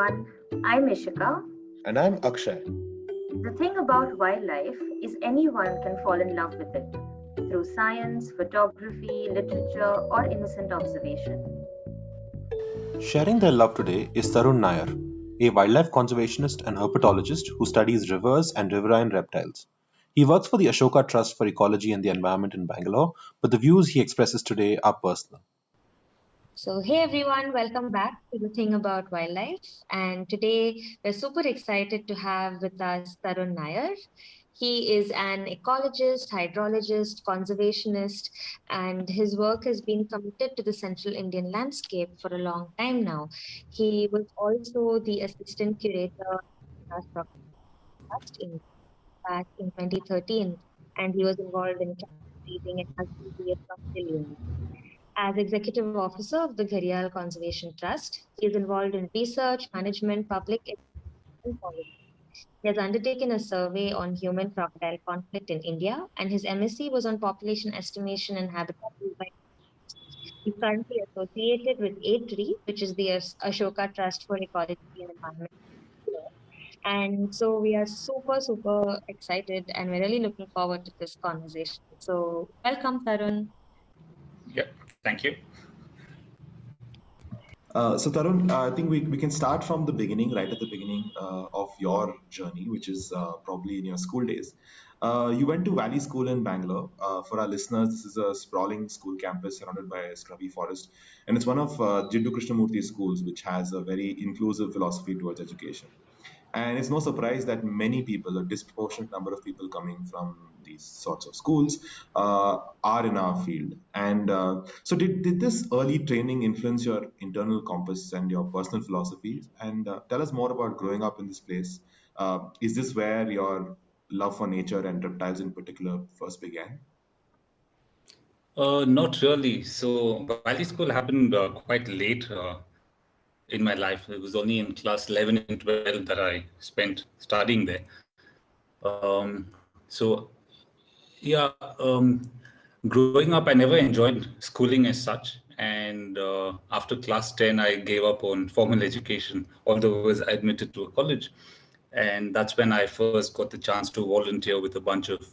everyone. I'm Ishika. And I'm Akshay. The thing about wildlife is anyone can fall in love with it through science, photography, literature, or innocent observation. Sharing their love today is Tarun Nair, a wildlife conservationist and herpetologist who studies rivers and riverine reptiles. He works for the Ashoka Trust for Ecology and the Environment in Bangalore, but the views he expresses today are personal. So, hey everyone, welcome back to the thing about wildlife. And today we're super excited to have with us Tarun Nair. He is an ecologist, hydrologist, conservationist, and his work has been committed to the central Indian landscape for a long time now. He was also the assistant curator at Ashoka Trust back in 2013, and he was involved in capturing and husbandry of crocodilians. As executive officer of the Gharial Conservation Trust, he is involved in research, management, public education, and policy. He has undertaken a survey on human crocodile conflict in India, and his MSc was on population estimation and habitat design. He's currently associated with ATREE, which is the Ashoka Trust for Ecology and Environment. And so we are super excited, and we're really looking forward to this conversation. So welcome, Tarun. Yeah, thank you. So Tarun, I think we can start from the beginning, right at the beginning of your journey, which is probably in your school days. You went to Valley School in Bangalore. For our listeners, this is a sprawling school campus surrounded by a scrubby forest, and it's one of Jiddu Krishnamurti schools, which has a very inclusive philosophy towards education. And it's no surprise that many people, a disproportionate number of people coming from these sorts of schools, are in our field. And so, did this early training influence your internal compass and your personal philosophies? And tell us more about growing up in this place. Is this where your love for nature and reptiles in particular first began? Not really. So Valley School happened quite late in my life. It was only in class 11 and 12 that I spent studying there. So, yeah, growing up, I never enjoyed schooling as such. And after class 10, I gave up on formal education, although I was admitted to a college. And that's when I first got the chance to volunteer with a bunch of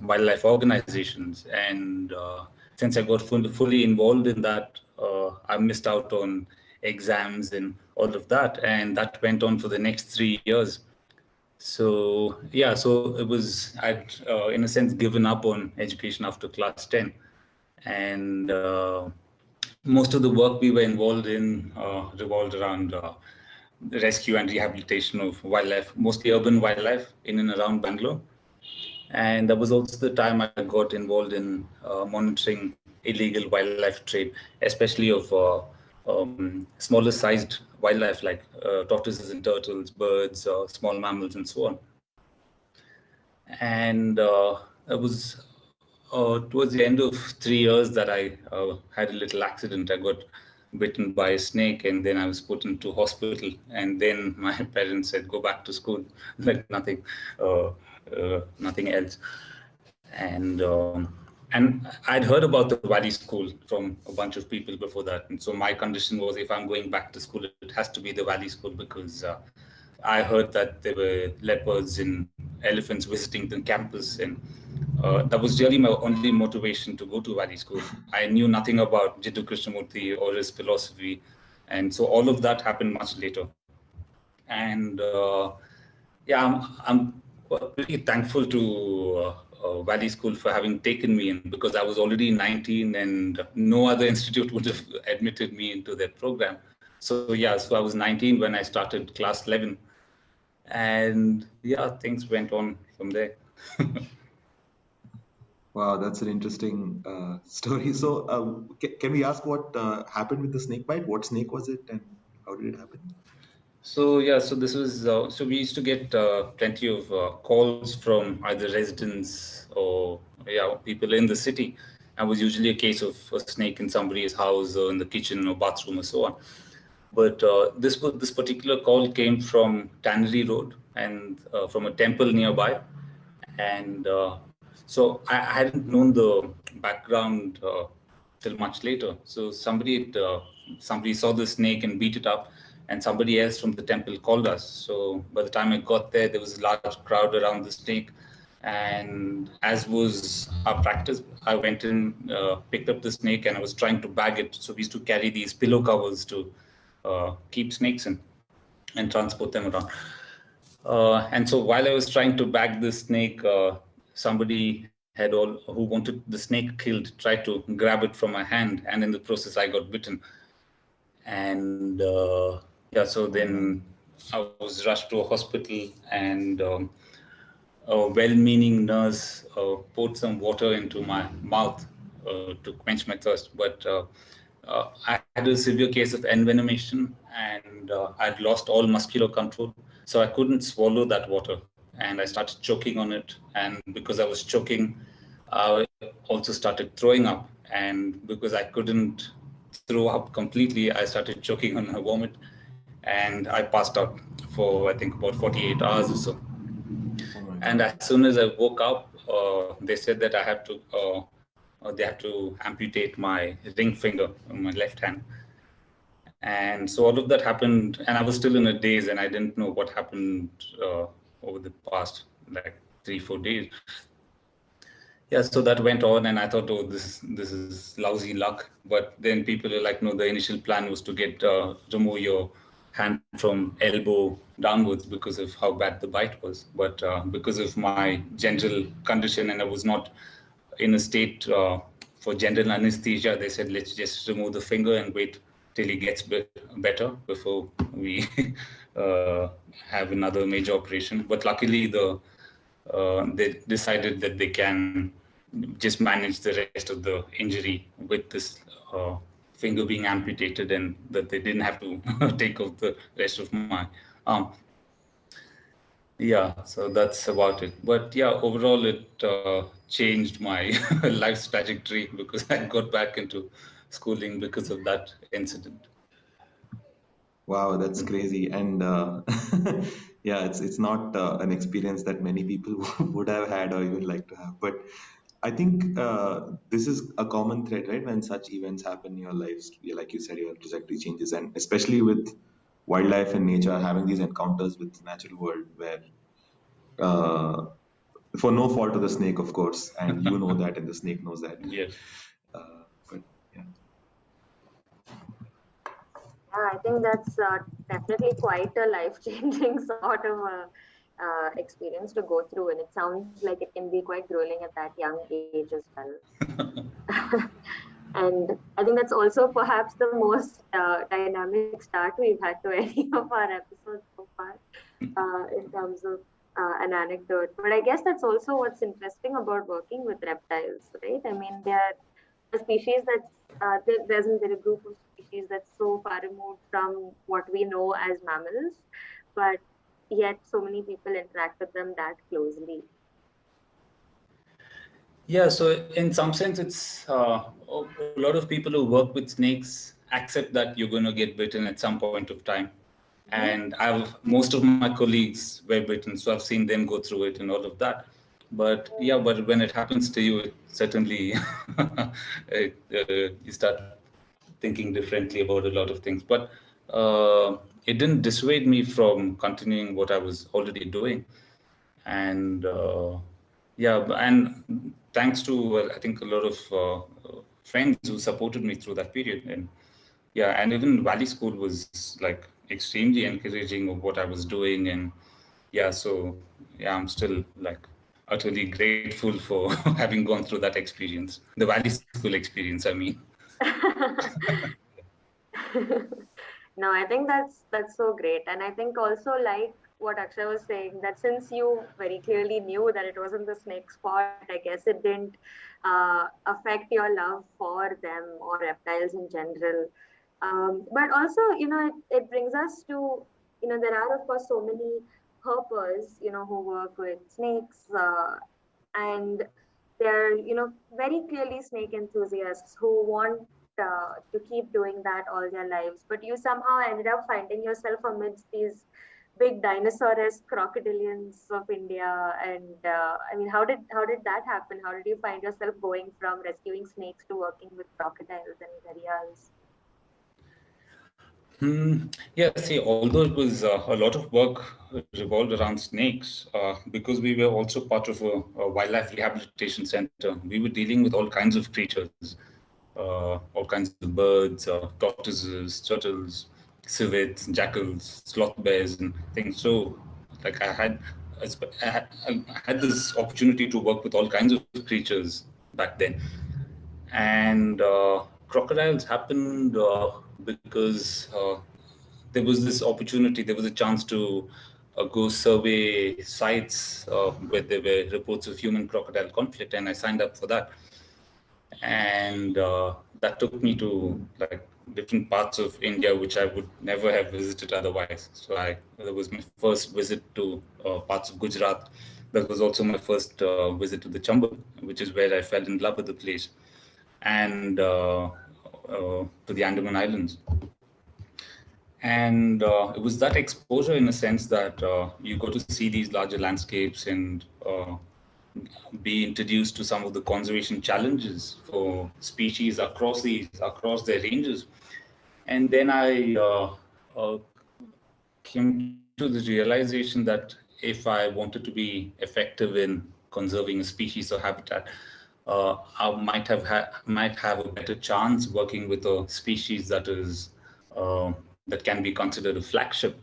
wildlife organizations. And since I got fully involved in that, I missed out on exams and all of that. And that went on for the next 3 years. So, yeah, so it was, I'd in a sense given up on education after class 10. And most of the work we were involved in revolved around rescue and rehabilitation of wildlife, mostly urban wildlife in and around Bangalore. And that was also the time I got involved in monitoring illegal wildlife trade, especially of smaller sized wildlife like tortoises and turtles, birds, small mammals, and so on. And it was towards the end of 3 years that I had a little accident. I got bitten by a snake, and then I was put into hospital. And then my parents said, "Go back to school," like nothing else. And I'd heard about the Valley School from a bunch of people before that. And so my condition was, if I'm going back to school, it has to be the Valley School, because I heard that there were leopards and elephants visiting the campus. And that was really my only motivation to go to Valley School. I knew nothing about Jiddu Krishnamurti or his philosophy. And so all of that happened much later. And yeah, I'm pretty thankful to Valley School for having taken me in, because I was already 19 and no other institute would have admitted me into their program. So yeah, so I was 19 when I started class 11. And yeah, things went on from there. Wow, that's an interesting story. So, can we ask what happened with the snake bite? What snake was it, and how did it happen? So yeah, so this was so we used to get plenty of calls from either residents or people in the city. And it was usually a case of a snake in somebody's house or in the kitchen or bathroom or so on. But this particular call came from Tannery Road and from a temple nearby. And so I hadn't known the background till much later. So somebody saw the snake and beat it up. and somebody else from the temple called us. So by the time I got there, there was a large crowd around the snake. And as was our practice, I went in, picked up the snake, and I was trying to bag it. So we used to carry these pillow covers to keep snakes in and transport them around. And so while I was trying to bag the snake, somebody who wanted the snake killed tried to grab it from my hand, and in the process I got bitten. And so then I was rushed to a hospital, and a well-meaning nurse poured some water into my mouth to quench my thirst. But I had a severe case of envenomation, and I'd lost all muscular control. So I couldn't swallow that water, and I started choking on it. And because I was choking, I also started throwing up. And because I couldn't throw up completely, I started choking on my vomit, and I passed out for, I think, about 48 hours or so. And as soon as I woke up, they said that they had to amputate my ring finger on my left hand. And so all of that happened, and I was still in a daze, and I didn't know what happened over the past like 3-4 days. Yeah, so that went on, and I thought, oh, this is lousy luck. But then people are like, no, the initial plan was to remove your hand from elbow downwards because of how bad the bite was. But because of my general condition, and I was not in a state for general anesthesia, they said, let's just remove the finger and wait till he gets better before we have another major operation. But luckily, they decided that they can just manage the rest of the injury with this finger being amputated, and that they didn't have to take off the rest of my arm. Yeah, so that's about it. But yeah, overall, it changed my life's trajectory because I got back into schooling because of that incident. Wow, that's crazy. And yeah, it's not an experience that many people would have had or even like to have. But I think this is a common thread, right? When such events happen in your lives, like you said, your trajectory changes, and especially with wildlife and nature, having these encounters with the natural world, where uh, for no fault of the snake, of course, and you know that, and the snake knows that. Yes. But yeah. Yeah, I think that's definitely quite a life-changing sort of experience to go through, and it sounds like it can be quite grueling at that young age as well. And I think that's also perhaps the most dynamic start we've had to any of our episodes so far in terms of an anecdote. But I guess that's also what's interesting about working with reptiles, right? I mean, they're a species that's there's a group of species that's so far removed from what we know as mammals, but yet so many people interact with them that closely. Yeah, so in some sense, it's a lot of people who work with snakes accept that you're going to get bitten at some point of time. And most of my colleagues were bitten, so I've seen them go through it and all of that. But yeah, but when it happens to you, it certainly you start thinking differently about a lot of things. But it didn't dissuade me from continuing what I was already doing. And and thanks to I think a lot of friends who supported me through that period. And yeah, and even Valley School was like extremely encouraging of what I was doing. And yeah, so yeah, I'm still like utterly grateful for having gone through that experience, the Valley School experience, I mean. No, I think that's so great. And I think also, like what Akshay was saying, that since you very clearly knew that it wasn't the snake's fault, I guess it didn't affect your love for them or reptiles in general. But also, it brings us to, there are of course so many herpers, who work with snakes, and they're, very clearly snake enthusiasts who want to keep doing that all their lives. But you somehow ended up finding yourself amidst these big dinosaurous crocodilians of India. And I mean, how did that happen? How did you find yourself going from rescuing snakes to working with crocodiles and gharials? Yeah, see, although it was a lot of work revolved around snakes, because we were also part of a wildlife rehabilitation center, we were dealing with all kinds of creatures, all kinds of birds, tortoises, turtles, civets, jackals, sloth bears, and things. So, like I had this opportunity to work with all kinds of creatures back then, and crocodiles happened because there was this opportunity, there was a chance to go survey sites where there were reports of human crocodile conflict, and I signed up for that. And that took me to like different parts of India which I would never have visited otherwise. So that was my first visit to parts of Gujarat. That was also my first visit to the Chambal, which is where I fell in love with the place, and to the Andaman Islands. And it was that exposure, in a sense, that you got to see these larger landscapes and be introduced to some of the conservation challenges for species across their ranges. And then I came to the realization that if I wanted to be effective in conserving a species or habitat, I might have a better chance working with a species that can be considered a flagship.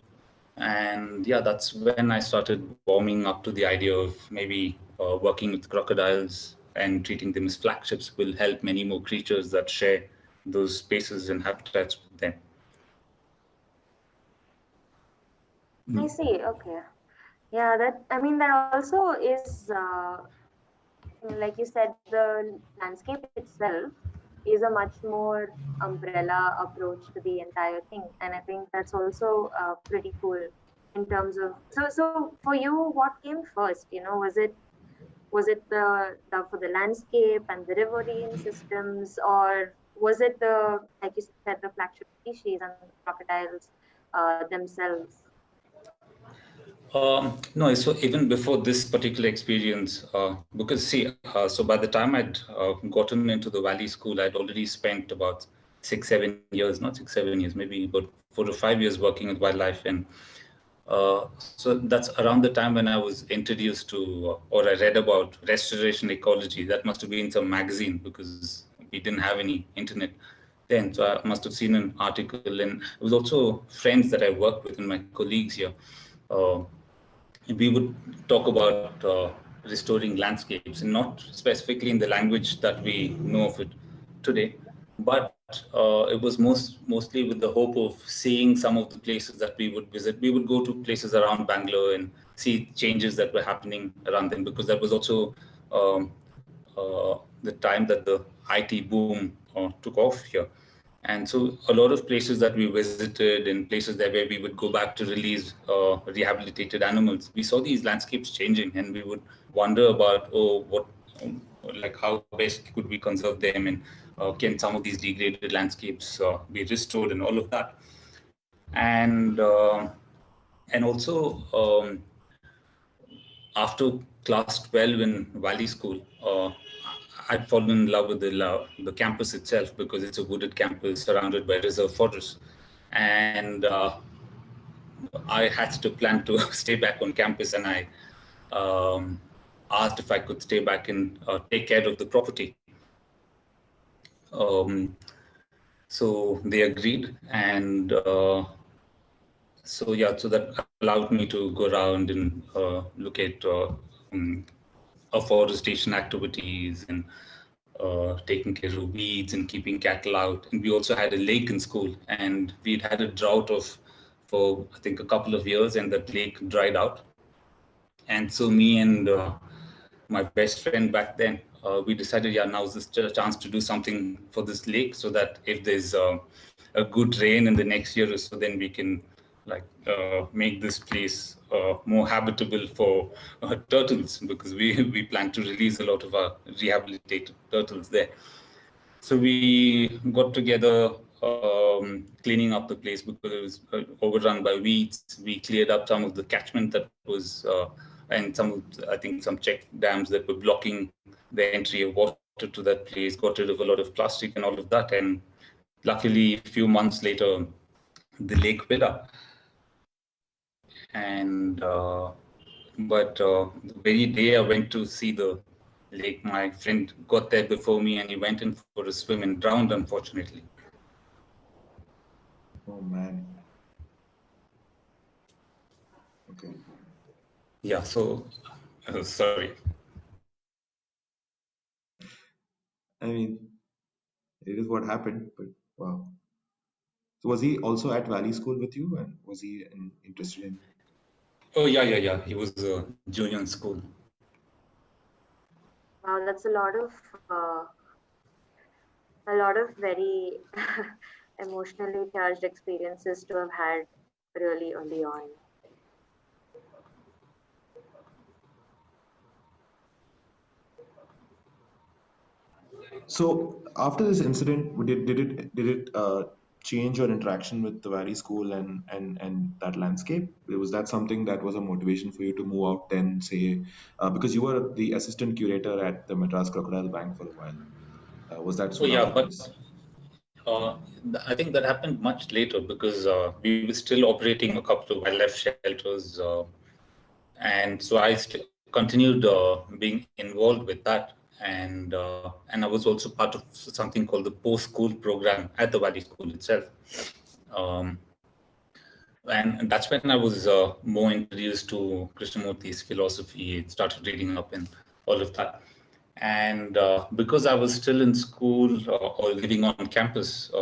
And yeah, that's when I started warming up to the idea of maybe working with crocodiles and treating them as flagships will help many more creatures that share those spaces and habitats with them. I see. Okay. Yeah, that also is, like you said, the landscape itself is a much more umbrella approach to the entire thing. And I think that's also pretty cool in terms of, so for you, what came first? Was it the for the landscape and the riverine systems, or was it the, like you said, the flagship species and the crocodiles themselves? No, so even before this particular experience, because see, so by the time I'd gotten into the Valley School, I'd already spent about 6, 7 years, not 6, 7 years, maybe about 4 to 5 years working with wildlife. And so that's around the time when I was introduced to, or I read about restoration ecology. That must have been some magazine because we didn't have any internet then. So I must have seen an article, and it was also friends that I worked with and my colleagues here. Uh, we would talk about restoring landscapes, and not specifically in the language that we know of it today, but it was mostly with the hope of seeing some of the places that we would visit. We would go to places around Bangalore and see changes that were happening around them, because that was also the time that the IT boom took off here. And so a lot of places that we visited and places there where we would go back to release rehabilitated animals, we saw these landscapes changing, and we would wonder about, like how best could we conserve them, and can some of these degraded landscapes be restored, and all of that. And also after class 12 in Valley School, I'd fallen in love with the campus itself, because it's a wooded campus surrounded by reserve forests. And I had to plan to stay back on campus, and I asked if I could stay back and take care of the property. So they agreed, and so that allowed me to go around and look at afforestation activities and taking care of weeds and keeping cattle out. And we also had a lake in school, and we'd had a drought for I think a couple of years, and that lake dried out. And so me and my best friend back then, we decided, yeah, now's this chance to do something for this lake, so that if there's a good rain in the next year or so, then we can make this place more habitable for turtles, because we plan to release a lot of our rehabilitated turtles there. So we got together, cleaning up the place because it was overrun by weeds. We cleared up some of the catchment that was, and I think some check dams that were blocking the entry of water to that place, got rid of a lot of plastic and all of that. And luckily, a few months later, the Lake Villa. And but the very day I went to see the lake, my friend got there before me, and he went in for a swim and drowned, unfortunately. Oh man. Okay. Yeah, so sorry. I mean, it is what happened, but wow. So was he also at Valley School with you, and was he interested in? Oh yeah. He was a junior in school. Wow, that's a lot of very emotionally charged experiences to have had really early on. So after this incident, did it change your interaction with the Valley School and that landscape? Was that something that was a motivation for you to move out then, say, because you were the assistant curator at the Madras Crocodile Bank for a while? Was that Oh soon yeah, after but this? I think that happened much later because we were still operating a couple of wildlife shelters, and so I continued being involved with that, and I was also part of something called the post-school program at the Valley School itself. Um, and that's when I was more introduced to Krishnamurti's philosophy, started reading up and all of that. And because I was still in school or living on campus,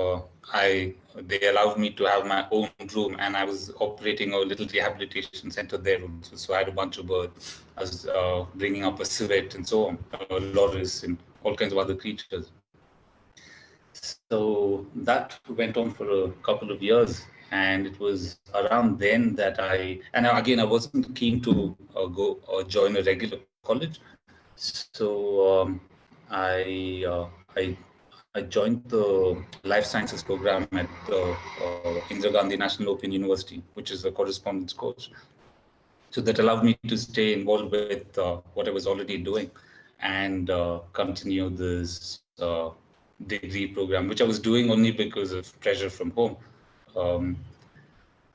I they allowed me to have my own room, and I was operating a little rehabilitation center there also. So I had a bunch of birds. I was bringing up a civet and so on, loris and all kinds of other creatures. So that went on for a couple of years, and it was around then that I wasn't keen to go or join a regular college, so I, uh, I I joined the life sciences program at Indira Gandhi National Open University, which is a correspondence course. So that allowed me to stay involved with what I was already doing and continue this degree program, which I was doing only because of pressure from home. Um,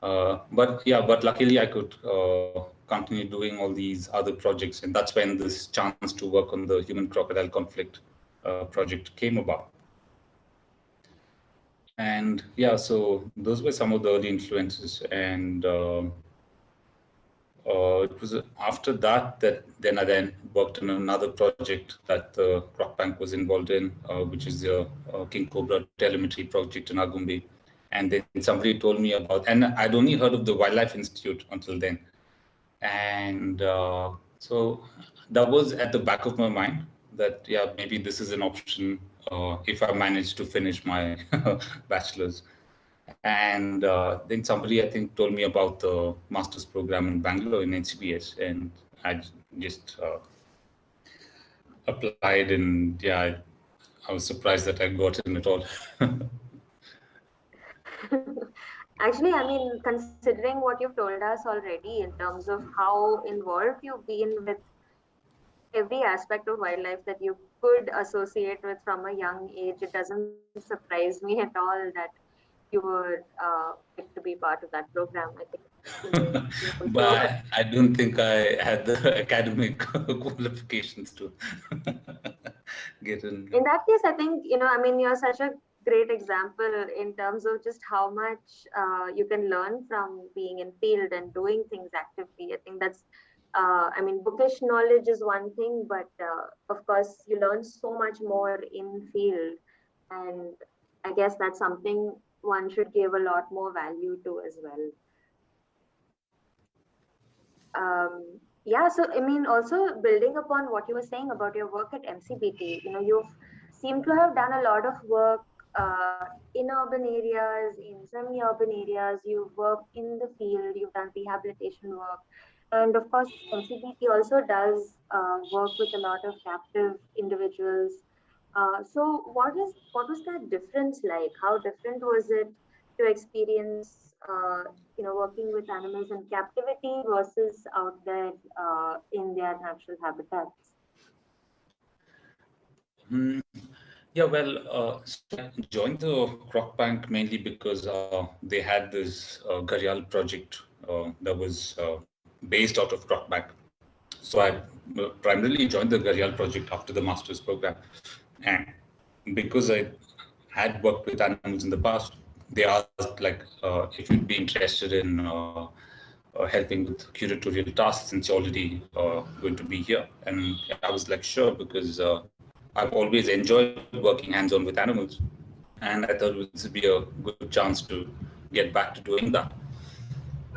but luckily I could continue doing all these other projects, and that's when this chance to work on the human crocodile conflict project came about. And yeah, so those were some of the early influences, and it was after that that then I worked on another project that the Croc Bank was involved in, which is the King Cobra telemetry project in Agumbi. And then somebody told me about, and I'd only heard of the Wildlife Institute until then. And so that was at the back of my mind that, yeah, maybe this is an option if I manage to finish my bachelor's. And then somebody, I think, told me about the master's program in Bangalore in NCBS, and I just applied, and yeah, I was surprised that I got in at all. Actually, I mean, considering what you've told us already in terms of how involved you've been with every aspect of wildlife that you could associate with from a young age, it doesn't surprise me at all that you were picked to be part of that program. I think, you But also, I don't think I had the academic qualifications to get in. in that case, I think, I mean, you're such a great example in terms of just how much you can learn from being in field and doing things actively. I think that's I mean, bookish knowledge is one thing, but of course, you learn so much more in field. And I guess that's something one should give a lot more value to as well. Yeah, so I mean, also building upon what you were saying about your work at MCBT, you've seem to have done a lot of work in urban areas, in semi-urban areas. You've worked in the field, you've done rehabilitation work, and of course, MCBT also does work with a lot of captive individuals. So, what was that difference like? How different was it to experience, working with animals in captivity versus out there in their natural habitats? Hmm. Yeah, well, so I joined the Croc Bank mainly because they had this Gharial project that was based out of Croc Bank. So I primarily joined the Gharial project after the master's program. And because I had worked with animals in the past, they asked like if you'd be interested in helping with curatorial tasks since you're already going to be here. And I was like, sure, because I've always enjoyed working hands-on with animals. And I thought it would be a good chance to get back to doing that.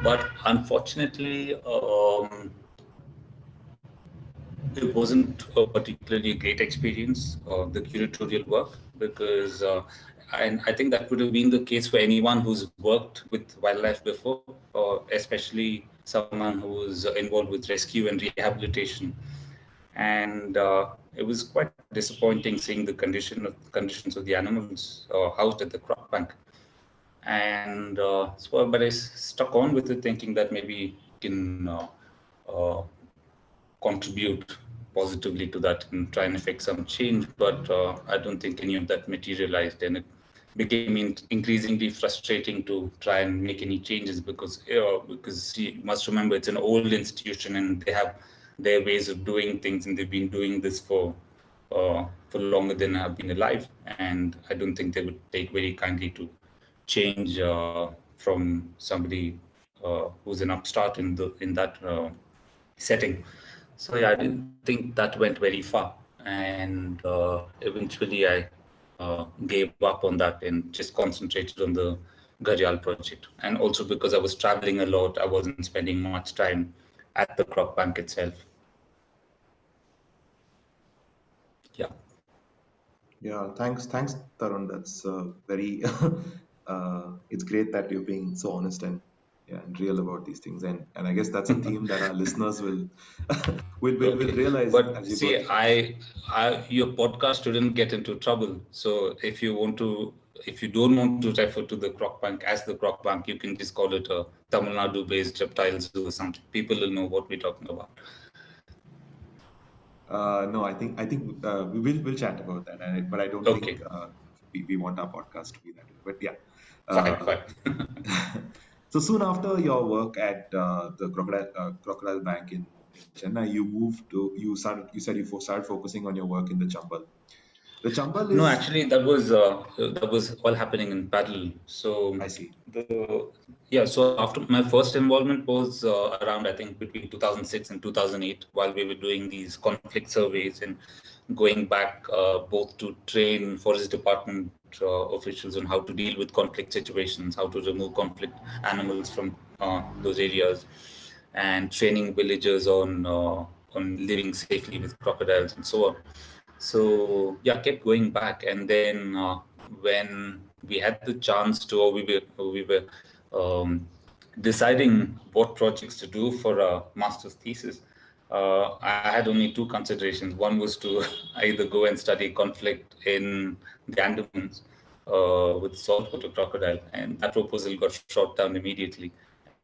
But unfortunately, it wasn't a particularly great experience, the curatorial work, because and I think that would have been the case for anyone who's worked with wildlife before, especially someone who's involved with rescue and rehabilitation. And it was quite disappointing seeing the conditions of the animals housed at the crop bank. And but I stuck on with it, thinking that maybe can uh, contribute positively to that and try and affect some change. But I don't think any of that materialized, and it became increasingly frustrating to try and make any changes because you must remember it's an old institution and they have their ways of doing things, and they've been doing this for longer than I've been alive, and I don't think they would take very kindly to change from somebody who's an upstart in that setting. So yeah, I didn't think that went very far, and eventually I gave up on that and just concentrated on the Gharial project. And also because I was traveling a lot, I wasn't spending much time at the crop bank itself. Yeah. Yeah, thanks, Tarun. That's very. It's great that you're being so honest and yeah, and real about these things, and I guess that's a theme that our listeners will will Okay, realize but as you go. see, your podcast shouldn't get into trouble. So if you don't want to refer to the Croc Bank as the Croc Bank, you can just call it a Tamil Nadu-based reptile zoo or something. People will know what we're talking about. No, I think we'll chat about that, but I don't think Okay, we want our podcast to be that way. But yeah, fine, uh, fine. so soon after your work at the Crocodile Bank in Chennai, you said started focusing on your work in the Chambal. The Chambal No, is, actually, that was all happening in parallel. So I see. the yeah, so after my first involvement was around I think between 2006 and 2008, while we were doing these conflict surveys and going back both to train forest department officials on how to deal with conflict situations, how to remove conflict animals from those areas, and training villagers on living safely with crocodiles and so on. So yeah, kept going back, and then when we had the chance to, or we were deciding what projects to do for a master's thesis, I had only two considerations. One was to either go and study conflict in the Andamans with saltwater crocodile, and that proposal got shot down immediately.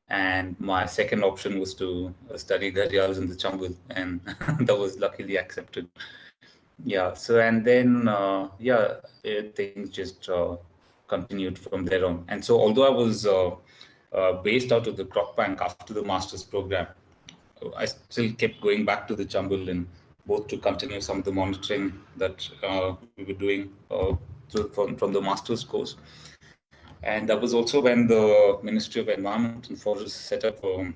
And my second option was to study gharials in the Chambal, and that was luckily accepted. Yeah. So and then things just continued from there on. And so although I was based out of the Croc Bank after the master's program, I still kept going back to the Chambal and both to continue some of the monitoring that we were doing from the master's course. And that was also when the Ministry of Environment and Forests set up a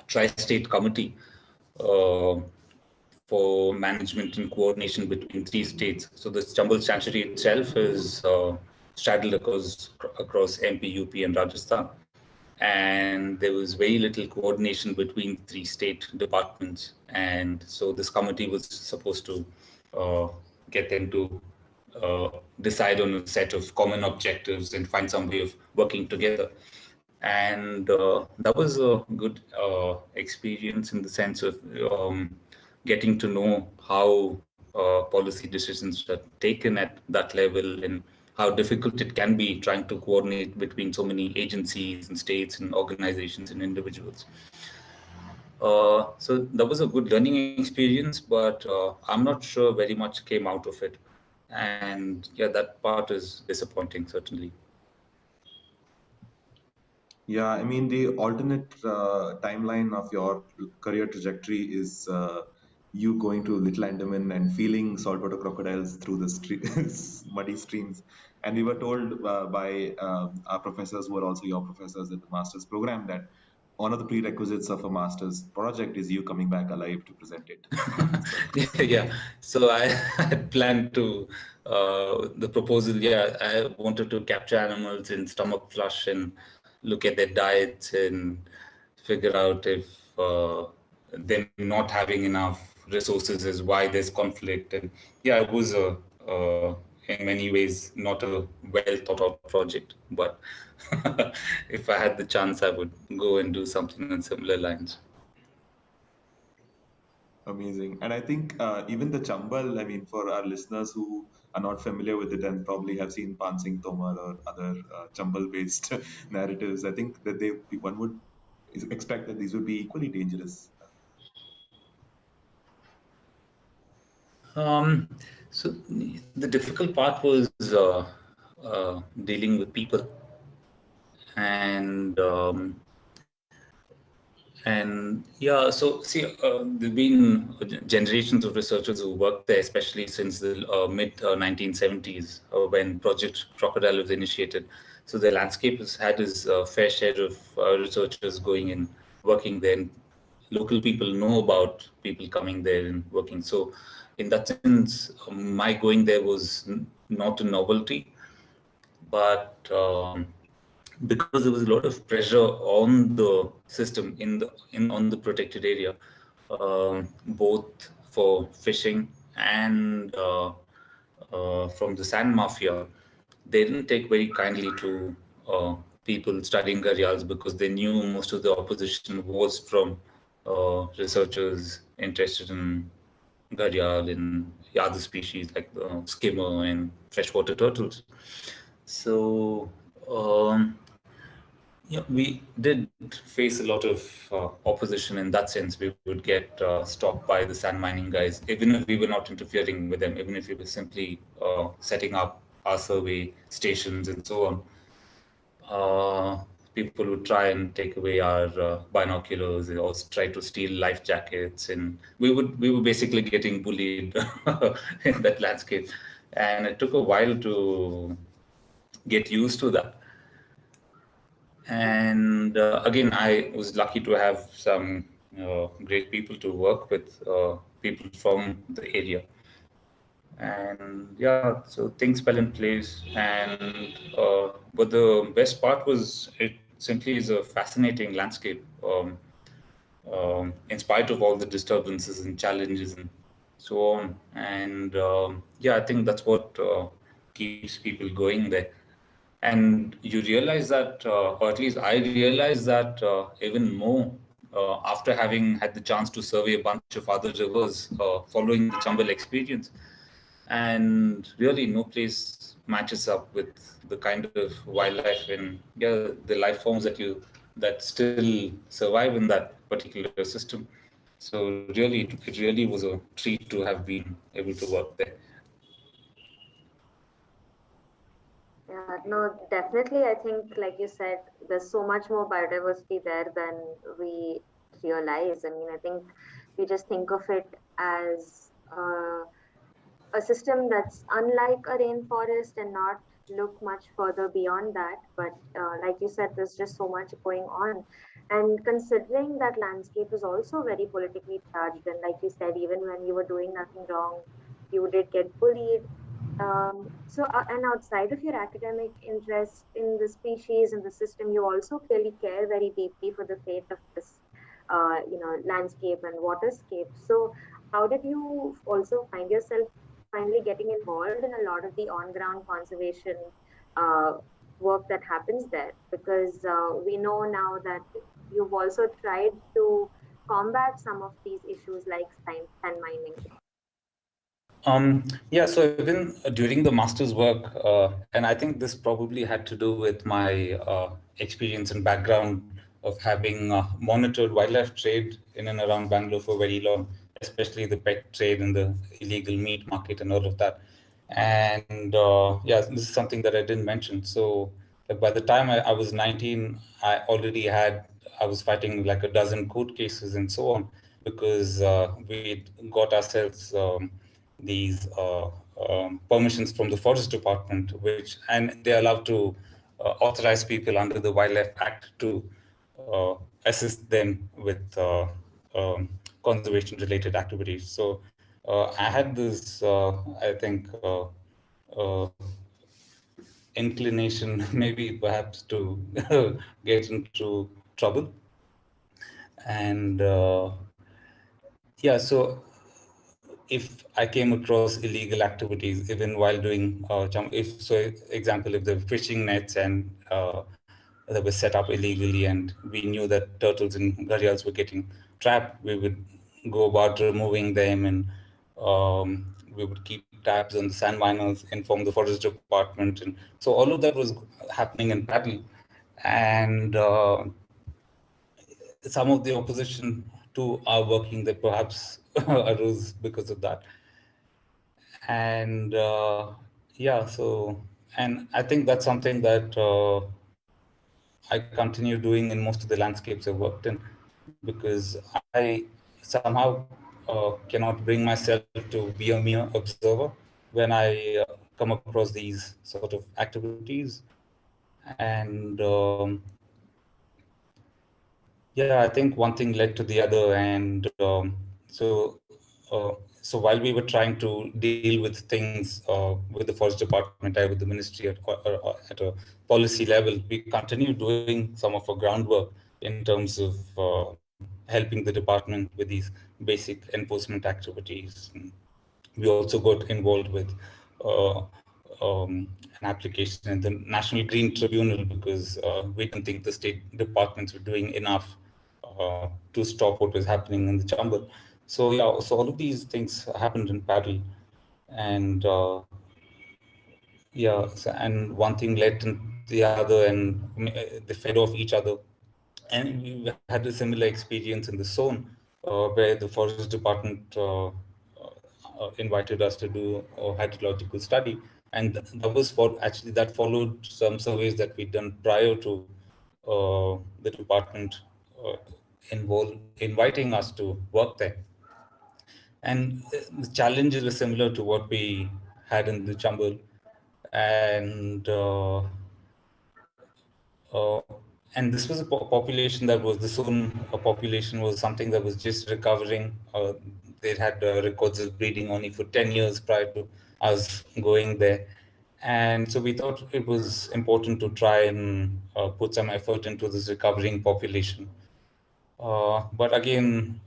tri-state committee uh, for management and coordination between three states. So the Chambal Sanctuary itself is straddled across MP, UP, and Rajasthan. And there was very little coordination between three state departments. And so this committee was supposed to uh, get them to uh, decide on a set of common objectives and find some way of working together. And that was a good experience in the sense of getting to know how policy decisions are taken at that level and how difficult it can be trying to coordinate between so many agencies and states and organizations and individuals. So that was a good learning experience, but I'm not sure very much came out of it. And yeah, that part is disappointing, certainly. Yeah, I mean, the alternate timeline of your career trajectory is you going to Little Andaman and feeling saltwater crocodiles through the muddy streams. And we were told by our professors, who are also your professors at the master's program, that one of the prerequisites of a master's project is you coming back alive to present it. Yeah, so I had planned to the proposal. Yeah, I wanted to capture animals in stomach flush and look at their diets and figure out if them not having enough resources is why there's conflict. And yeah, it was in many ways not a well thought out project, but if I had the chance, I would go and do something on similar lines. Amazing. And I think even the Chambal, I mean, for our listeners who are not familiar with it and probably have seen Pansing Tomar or other Chambal-based narratives, I think that one would expect that these would be equally dangerous. Um, so the difficult part was dealing with people, and yeah. So see, there've been generations of researchers who worked there, especially since the mid 1970s when Project Crocodile was initiated. So the landscape has had its fair share of researchers going in, working there. And local people know about people coming there and working. So in that sense, my going there was not a novelty, but because there was a lot of pressure on the system in on the protected area, both for fishing and from the sand mafia, they didn't take very kindly to people studying gharials because they knew most of the opposition was from researchers interested in gharial and other species like the skimmer and freshwater turtles. So yeah, we did face a lot of opposition in that sense. We would get stopped by the sand mining guys, even if we were not interfering with them, even if we were simply setting up our survey stations and so on. People would try and take away our binoculars. They also try to steal life jackets, and we were basically getting bullied in that landscape. And it took a while to get used to that. And again, I was lucky to have some great people to work with, people from the area. And yeah, so things fell in place. And but the best part was it simply is a fascinating landscape, in spite of all the disturbances and challenges and so on. And yeah, I think that's what keeps people going there. And you realize that, or at least I realized that even more after having had the chance to survey a bunch of other rivers following the Chambal experience. And really, no place matches up with the kind of wildlife and yeah, the life forms that still survive in that particular system. So really, it really was a treat to have been able to work there. Yeah, no, definitely. I think, like you said, there's so much more biodiversity there than we realize. I mean, I think we just think of it as a system that's unlike a rainforest and not look much further beyond that. But like you said, there's just so much going on. And considering that landscape is also very politically charged, and like you said, even when you were doing nothing wrong, you did get bullied. And outside of your academic interest in the species and the system, you also clearly care very deeply for the fate of this, landscape and waterscape. So, how did you also find yourself finally getting involved in a lot of the on-ground conservation uh, work that happens there? Because we know now that you've also tried to combat some of these issues like sand mining. Yeah, so even during the master's work, and I think this probably had to do with my experience and background of having monitored wildlife trade in and around Bangalore for very long, especially the pet trade and the illegal meat market and all of that. And yeah, this is something that I didn't mention. So by the time I was 19, I was fighting like a dozen court cases and so on, because we got ourselves these permissions from the Forest Department, and they're allowed to authorize people under the Wildlife Act to uh, assist them with conservation related activities. So I had this, I think, uh, inclination, maybe perhaps, to get into trouble. And yeah, so if I came across illegal activities, even while doing, example, if there were fishing nets and that were set up illegally, and we knew that turtles and gharials were getting trapped, we would go about removing them, and we would keep tabs on the sand miners, inform the forest department, and so all of that was happening in parallel. And some of the opposition to our working that perhaps arose because of that. And yeah, so, and I think that's something that I continue doing in most of the landscapes I've worked in, because I somehow cannot bring myself to be a mere observer when I come across these sort of activities. And yeah, I think one thing led to the other. And uh, so while we were trying to deal with things with the Forest Department, with the ministry at a policy level, we continued doing some of our groundwork in terms of helping the department with these basic enforcement activities. And we also got involved with uh, an application in the National Green Tribunal, because we didn't think the state departments were doing enough to stop what was happening in the Chambal. So yeah, so all of these things happened in parallel. And yeah, so, and one thing led to the other, and they fed off each other. And we had a similar experience in the zone, where the forest department invited us to do a hydrological study, and that was for actually that followed some surveys that we'd done prior to the department uh, inviting us to work there. And the challenges were similar to what we had in the Chambal. And uh, and this was a population that was, the zone population was something that was just recovering. They had records of breeding only for 10 years prior to us going there. And so we thought it was important to try and put some effort into this recovering population. But again,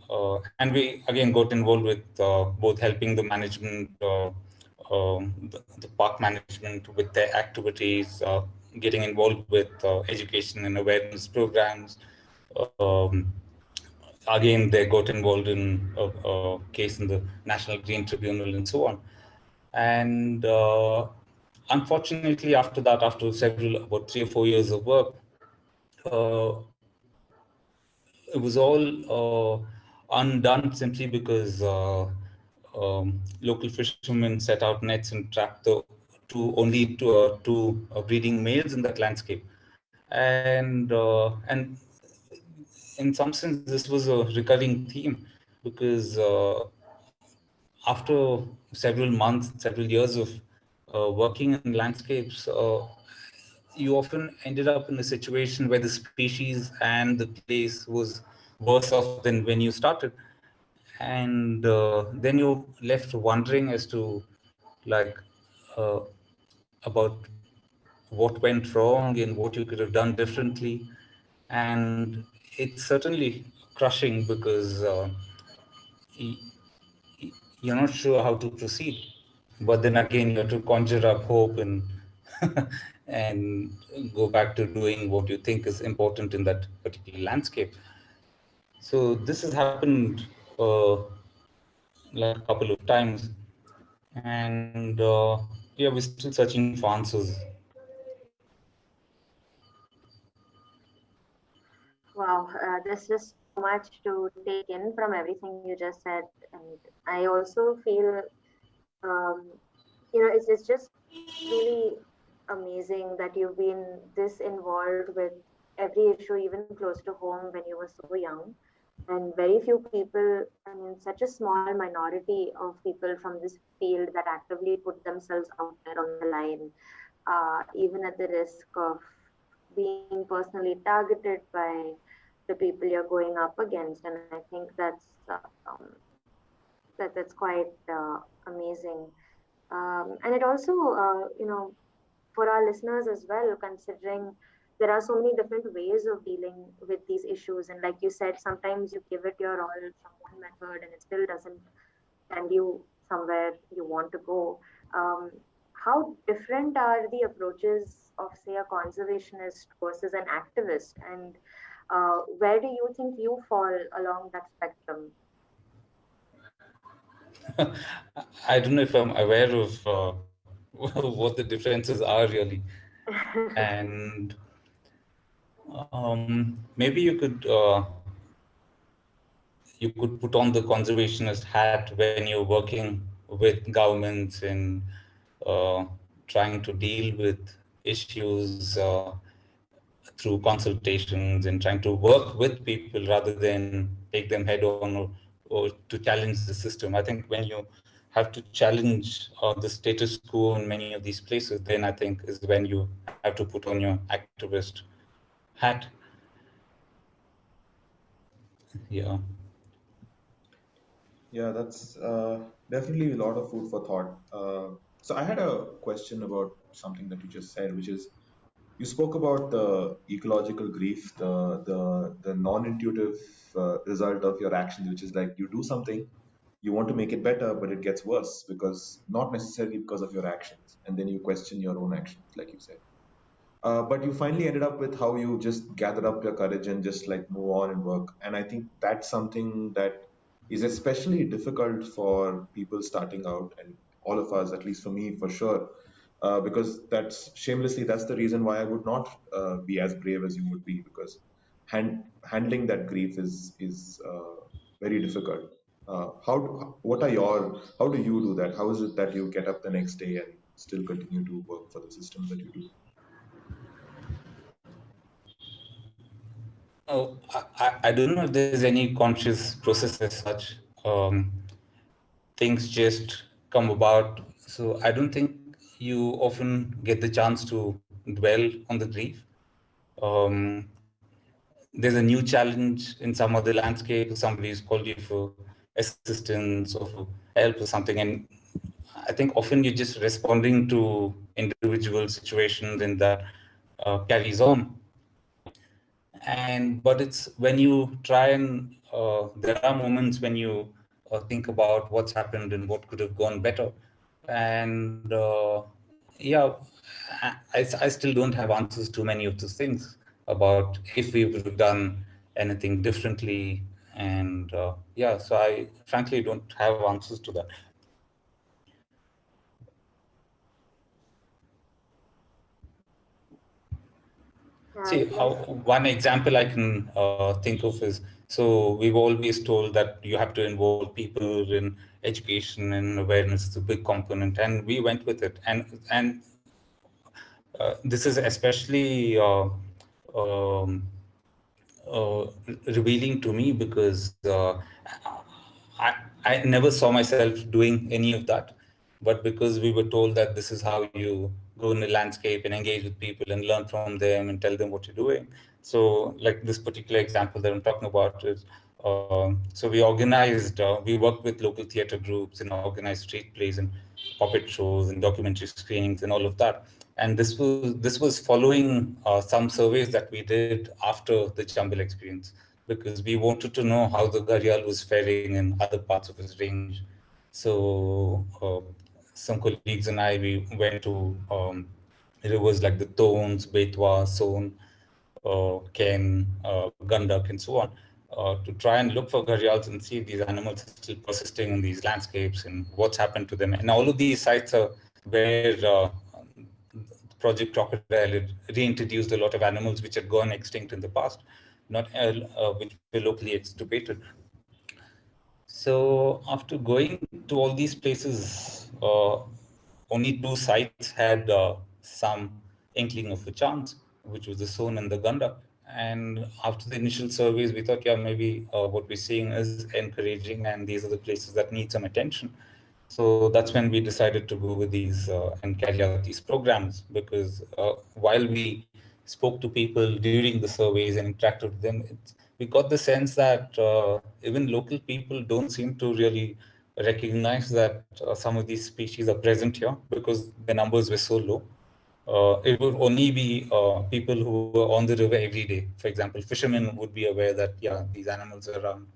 and we again got involved with both helping the management, the park management with their activities, getting involved with education and awareness programs. Um, Again, they got involved in a case in the National Green Tribunal and so on. And unfortunately, after that, after about 3 or 4 years of work, uh, it was all undone simply because local fishermen set out nets and trapped the two breeding males in that landscape. And in some sense, this was a recurring theme, because after several months, several years of working in landscapes, you often ended up in a situation where the species and the place was worse off than when you started. And then you're left wondering as to, like, uh, about what went wrong and what you could have done differently. And it's certainly crushing, because y- you're not sure how to proceed. But then again, you have to conjure up hope and and go back to doing what you think is important in that particular landscape. So this has happened like a couple of times. And yeah, we're still searching for answers. Wow, there's just so much to take in from everything you just said, and I also feel um, it's just truly amazing that you've been this involved with every issue, even close to home when you were so young. And very few people, I mean, such a small minority of people from this field that actively put themselves out there on the line, even at the risk of being personally targeted by the people you're going up against. And I think that's quite amazing. And it also, for our listeners as well, considering there are so many different ways of dealing with these issues. And like you said, sometimes you give it your all from one method and it still doesn't send you somewhere you want to go. Um, how different are the approaches of, say, a conservationist versus an activist? And where do you think you fall along that spectrum? I don't know if I'm aware of what the differences are really. And maybe you could put on the conservationist hat when you're working with governments and uh, trying to deal with issues through consultations and trying to work with people rather than take them head on, or to challenge the system. I think when you have to challenge the status quo in many of these places, then I think is when you have to put on your activist hat. Yeah. Yeah, that's definitely a lot of food for thought. So I had a question about something that you just said, which is you spoke about the ecological grief, the non-intuitive result of your actions, which is like you do something, you want to make it better, but it gets worse because not necessarily because of your actions, and then you question your own actions, like you said. But you finally ended up with how you just gathered up your courage and just like move on and work. And I think that's something that is especially difficult for people starting out, and all of us, at least for me, for sure, because that's the reason why I would not be as brave as you would be, because handling that grief is very difficult. How do you do that? How is it that you get up the next day and still continue to work for the systems that you do? Oh, I don't know if there's any conscious process as such. Um, Things just come about. So I don't think you often get the chance to dwell on the grief. Um, there's a new challenge in some other landscape. Somebody's called you for assistance or for help or something, and I think often you're just responding to individual situations, and that carries on. And but it's when you try and there are moments when you think about what's happened and what could have gone better. And yeah, I still don't have answers to many of those things about if we would have done anything differently. And yeah, so I frankly don't have answers to that. I See, guess. one example I can think of is, so we've always told that you have to involve people in education, and awareness is a big component, and we went with it. And this is especially um, uh, revealing to me because I, I never saw myself doing any of that. But because we were told that this is how you go in the landscape and engage with people and learn from them and tell them what you're doing. So, like this particular example that I'm talking about is, so we worked with local theater groups and organized street plays and puppet shows and documentary screenings and all of that. And this was following some surveys that we did after the Chambal experience, because we wanted to know how the Gharial was faring in other parts of his range. So some colleagues and I, we went to rivers like the Tones, Betwa, Son, Ken, Gandak, and so on, to try and look for gharials and see if these animals are still persisting in these landscapes and what's happened to them. And all of these sites are where Project Crocodile had reintroduced a lot of animals which had gone extinct in the past, not which were locally extirpated. So after going to all these places, only two sites had some inkling of a chance, which was the Son and the Ganda. And after the initial surveys, we thought, yeah, maybe what we're seeing is encouraging, and these are the places that need some attention. So that's when we decided to go with these and carry out these programs, because while we spoke to people during the surveys and interacted with them, we got the sense that even local people don't seem to really recognize that some of these species are present here because the numbers were so low. It would only be people who were on the river every day. For example, fishermen would be aware that, yeah, these animals are around.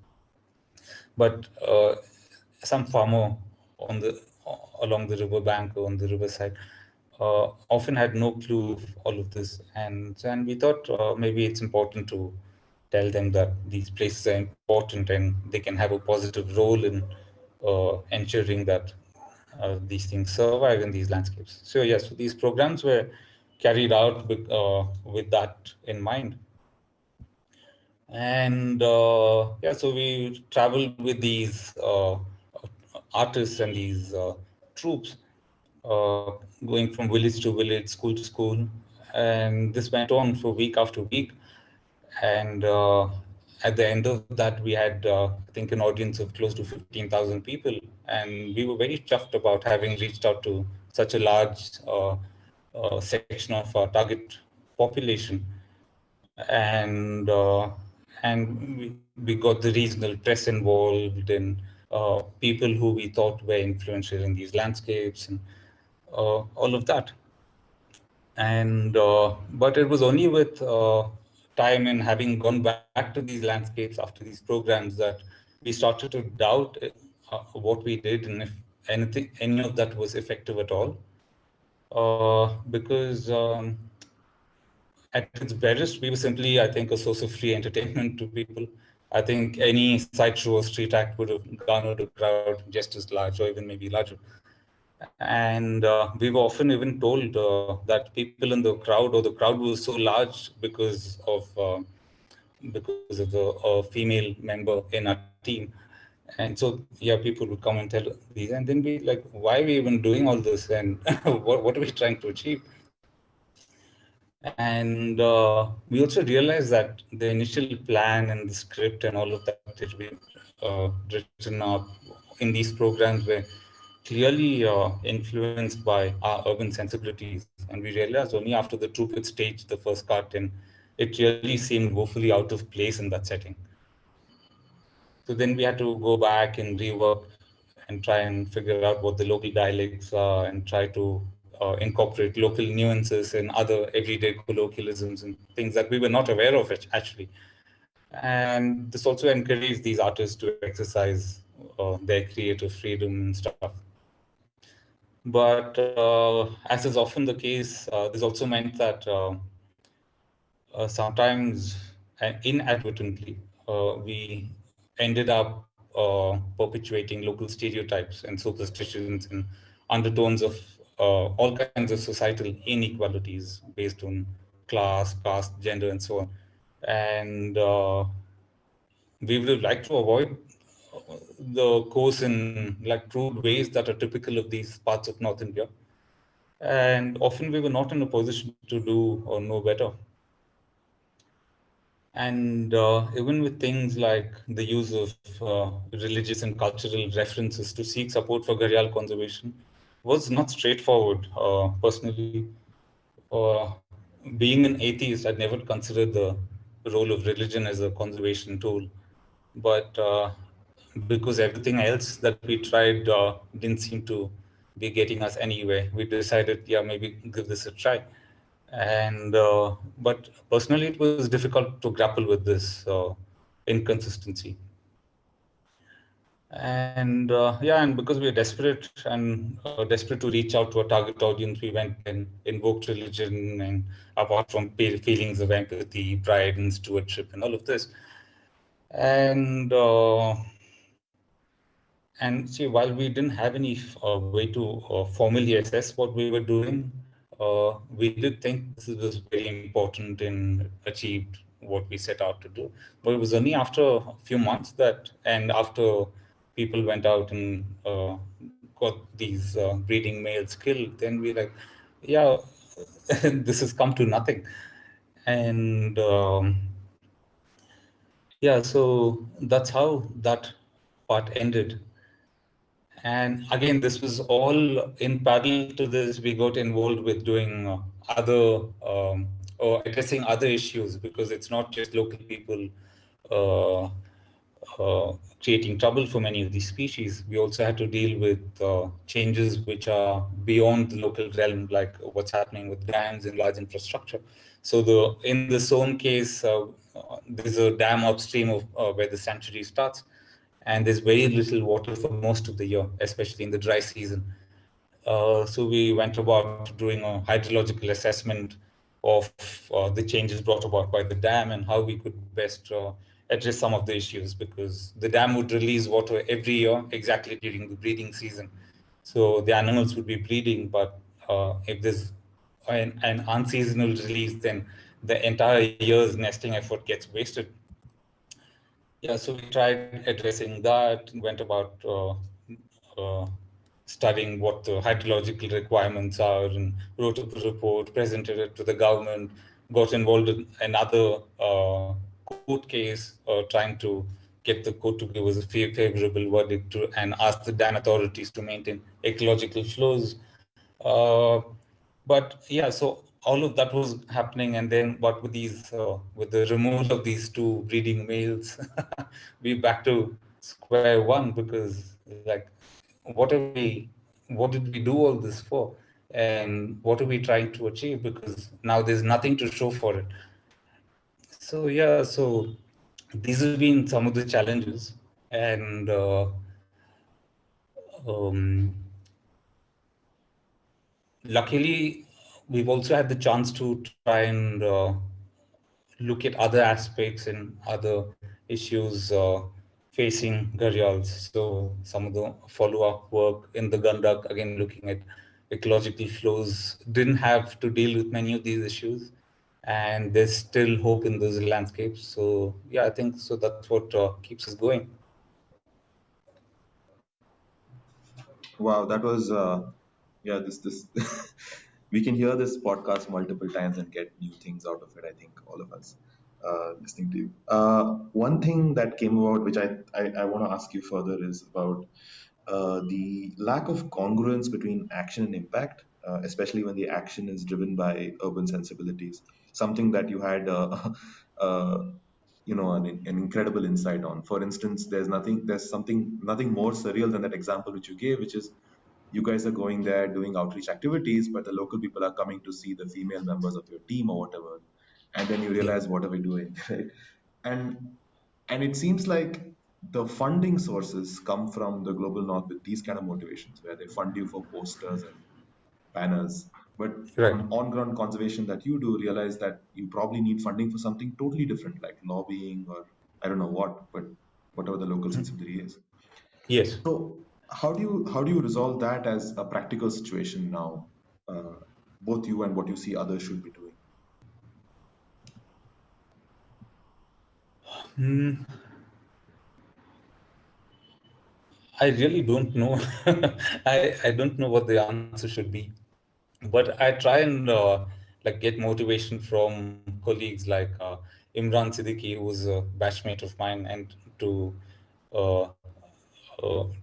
But some farmer on the along the river bank or on the riverside often had no clue of all of this, and we thought maybe it's important to tell them that these places are important and they can have a positive role in ensuring that these things survive in these landscapes. So yes, so these programs were carried out with that in mind. And yeah, so we traveled with these artists and these troops, uh, going from village to village, school to school, and this went on for week after week. And at the end of that, we had, I think, an audience of close to 15,000 people, and we were very chuffed about having reached out to such a large section of our target population. And we got the regional press involved, and people who we thought were influential in these landscapes, and all of that. And but it was only with time and having gone back to these landscapes after these programs that we started to doubt what we did and if any of that was effective at all. Because at its barest, we were simply, I think, a source of free entertainment to people. I think any sideshow or street act would have garnered a crowd just as large or even maybe larger. And we were often even told that people in the crowd, or the crowd was so large because of the female member in our team. And so, yeah, people would come and tell these, and then we like, why are we even doing all this, and what are we trying to achieve? And we also realized that the initial plan and the script and all of that had been written up in these programs were clearly influenced by our urban sensibilities. And we realized only after the troop had staged the first cut, and it really seemed woefully out of place in that setting. So then we had to go back and rework and try and figure out what the local dialects are and try to incorporate local nuances and other everyday colloquialisms and things that we were not aware of actually. And this also encouraged these artists to exercise their creative freedom and stuff. But as is often the case, this also meant that sometimes inadvertently we ended up perpetuating local stereotypes and superstitions and undertones of all kinds of societal inequalities based on class, caste, gender, and so on. And we would have liked to avoid the coarse and like crude ways that are typical of these parts of North India. And often we were not in a position to do or know better. And even with things like the use of religious and cultural references to seek support for Gharial conservation was not straightforward. Personally, being an atheist, I'd never considered the role of religion as a conservation tool. But because everything else that we tried didn't seem to be getting us anywhere, we decided, yeah, maybe give this a try. And but personally, it was difficult to grapple with this inconsistency. And yeah, and because we were desperate and desperate to reach out to a target audience, we went and invoked religion, and apart from feelings of empathy, pride, and stewardship, and all of this. And see, while we didn't have any way to formally assess what we were doing, we did think this was very important and achieved what we set out to do. But it was only after a few months that, and after people went out and got these breeding males killed, then we're like, yeah, this has come to nothing. And yeah, so that's how that part ended. And again, this was all in parallel to this. We got involved with doing other or addressing other issues, because it's not just local people uh, creating trouble for many of these species. We also had to deal with changes which are beyond the local realm, like what's happening with dams and large infrastructure. So in the Soane case, there's a dam upstream of where the sanctuary starts, and there's very little water for most of the year, especially in the dry season. So we went about doing a hydrological assessment of the changes brought about by the dam and how we could best address some of the issues, because the dam would release water every year exactly during the breeding season. So the animals would be breeding, but if there's an unseasonal release, then the entire year's nesting effort gets wasted. Yeah, so we tried addressing that, went about uh, studying what the hydrological requirements are, and wrote a report, presented it to the government, got involved in another court case, trying to get the court to give us a favorable verdict and ask the dam authorities to maintain ecological flows. But yeah, so all of that was happening, and then what with these, with the removal of these two breeding males, we back to square one, because like, what did we do all this for, and what are we trying to achieve? Because now there's nothing to show for it. So yeah, so these have been some of the challenges, and um, luckily, we've also had the chance to try and look at other aspects and other issues facing gharials. So some of the follow-up work in the Gandak, again looking at ecological flows, didn't have to deal with many of these issues, and there's still hope in those landscapes. So yeah, I think so. That's what keeps us going. Wow, that was yeah. This we can hear this podcast multiple times and get new things out of it. I think all of us listening to you. One thing that came about, which I want to ask you further, is about the lack of congruence between action and impact, especially when the action is driven by urban sensibilities. Something that you had, uh, an incredible insight on. For instance, nothing more surreal than that example which you gave, which is you guys are going there doing outreach activities, but the local people are coming to see the female members of your team or whatever, and then you Yeah. realize what are we doing, right? And and it seems like the funding sources come from the global north with these kind of motivations, where they fund you for posters and banners. But Right. from on-ground conservation that you do, realize that you probably need funding for something totally different, like lobbying or I don't know what, but whatever the local sensibility is. Yes. So how do you resolve that as a practical situation now? Uh, Both you and what you see others should be doing. Hmm. I really don't know. I don't know what the answer should be. But I try and like get motivation from colleagues like Imran Siddiqui, who was a batchmate of mine, and to uh,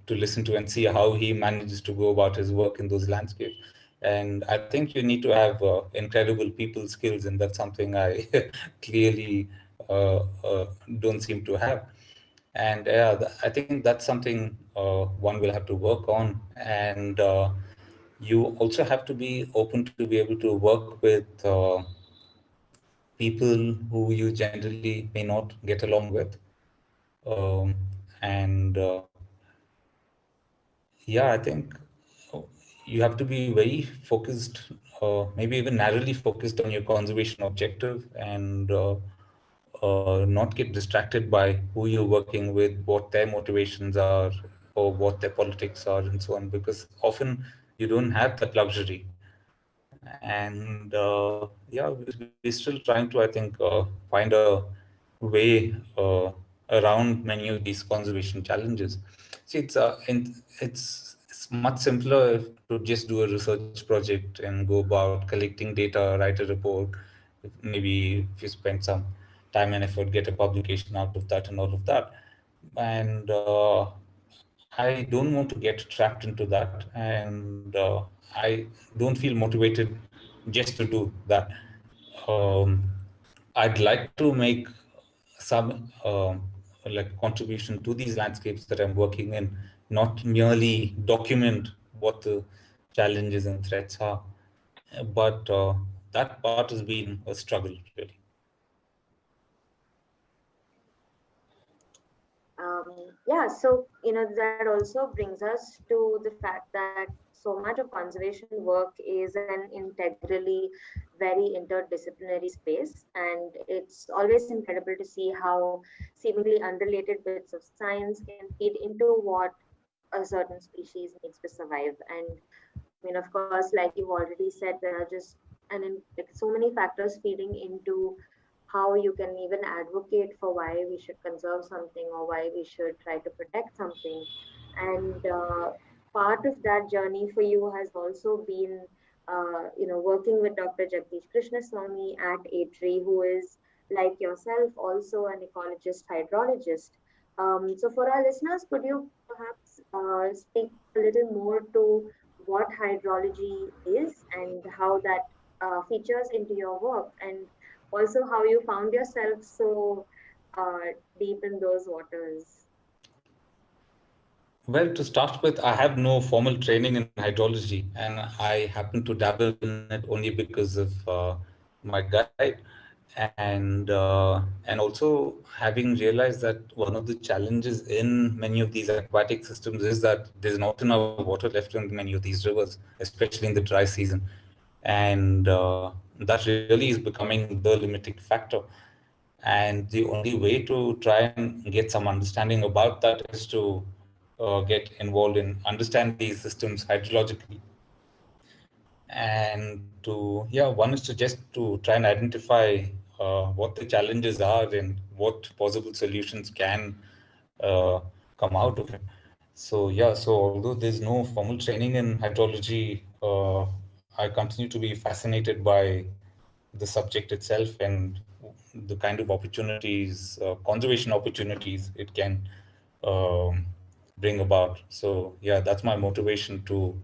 to listen to and see how he manages to go about his work in those landscapes. And I think you need to have incredible people skills, and that's something I clearly don't seem to have. And I think that's something one will have to work on. And you also have to be open to be able to work with people who you generally may not get along with. Um, and yeah, I think uh, you have to be very focused, maybe even narrowly focused on your conservation objective, and not get distracted by who you're working with, what their motivations are, or what their politics are, and so on, because often you don't have that luxury. And yeah, we're still trying to, I think, find a way around many of these conservation challenges. See, it's it's much simpler to just do a research project and go about collecting data, write a report. Maybe if you spend some time and effort, get a publication out of that and all of that. And I don't want to get trapped into that, and I don't feel motivated just to do that. Um, I'd like to make some like contribution to these landscapes that I'm working in, not merely document what the challenges and threats are, but that part has been a struggle, really. Yeah, so that also brings us to the fact that so much of conservation work is an integrally very interdisciplinary space, and it's always incredible to see how seemingly unrelated bits of science can feed into what a certain species needs to survive. And of course, like you've already said, there are just like so many factors feeding into how you can even advocate for why we should conserve something or why we should try to protect something. And part of that journey for you has also been, working with Dr. Jagdish Krishnaswamy at ATREE, who is like yourself also an ecologist hydrologist. So for our listeners, could you perhaps speak a little more to what hydrology is and how that features into your work, and also how you found yourself so deep in those waters? Well, to start with, I have no formal training in hydrology, and I happen to dabble in it only because of my guide, and also having realized that one of the challenges in many of these aquatic systems is that there's not enough water left in many of these rivers, especially in the dry season, and that really is becoming the limiting factor. And the only way to try and get some understanding about that is to get involved in understand these systems hydrologically. And to, yeah, one is to just to try and identify what the challenges are and what possible solutions can uh, come out of it. So, yeah, so although there's no formal training in hydrology, I continue to be fascinated by the subject itself and the kind of opportunities, conservation opportunities it can um, bring about. So yeah, that's my motivation to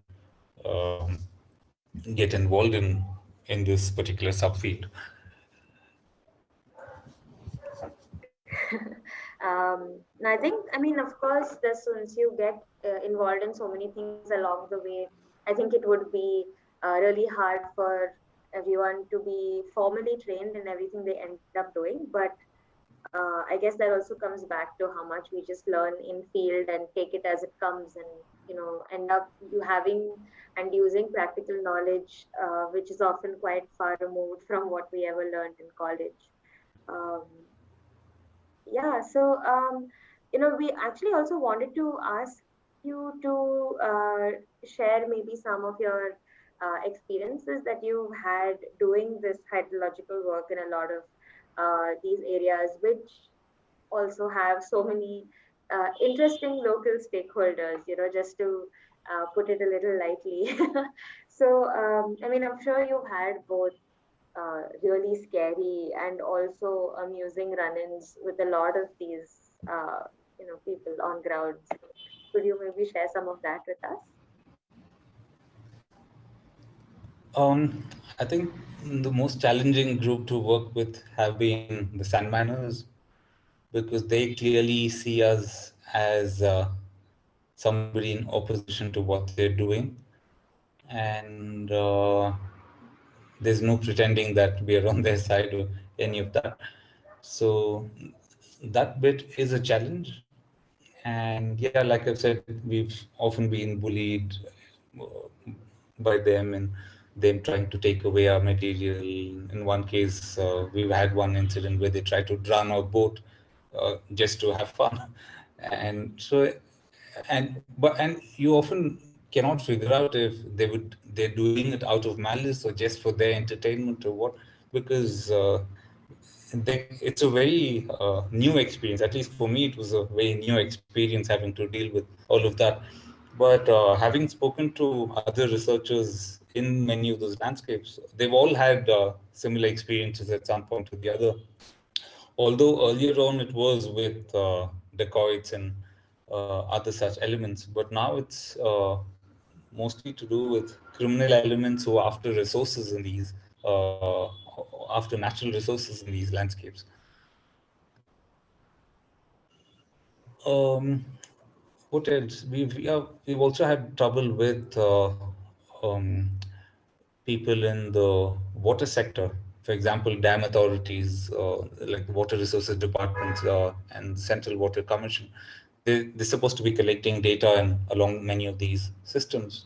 um, get involved in this particular subfield. And I think, of course, since you get involved in so many things along the way, I think it would be really hard for everyone to be formally trained in everything they end up doing. But I guess that also comes back to how much we just learn in field and take it as it comes, and end up you having and using practical knowledge, which is often quite far removed from what we ever learned in college. Um, yeah, so we actually also wanted to ask you to share maybe some of your experiences that you've had doing this hydrological work in a lot of these areas, which also have so many interesting local stakeholders, just to put it a little lightly. So, I'm sure you've had both really scary and also amusing run-ins with a lot of these, people on ground. So could you maybe share some of that with us? I think the most challenging group to work with have been the Sandmanners, because they clearly see us as somebody in opposition to what they're doing, and there's no pretending that we are on their side or any of that. So that bit is a challenge. And yeah, like I've said, we've often been bullied uh, by them and them trying to take away our material. In one case, we've had one incident where they tried to drown our boat just to have fun. And so, and you often cannot figure out if they're doing it out of malice or just for their entertainment or what, because it's a very new experience. At least for me, it was a very new experience having to deal with all of that. But having spoken to other researchers in many of those landscapes, they've all had similar experiences at some point or the other. Although earlier on it was with dacoits and other such elements, but now it's mostly to do with criminal elements who are after resources in these, after natural resources in these landscapes. Um, what else? We've also had trouble with um, people in the water sector. For example, dam authorities, like the Water Resources Departments and Central Water Commission. They're supposed to be collecting data along many of these systems.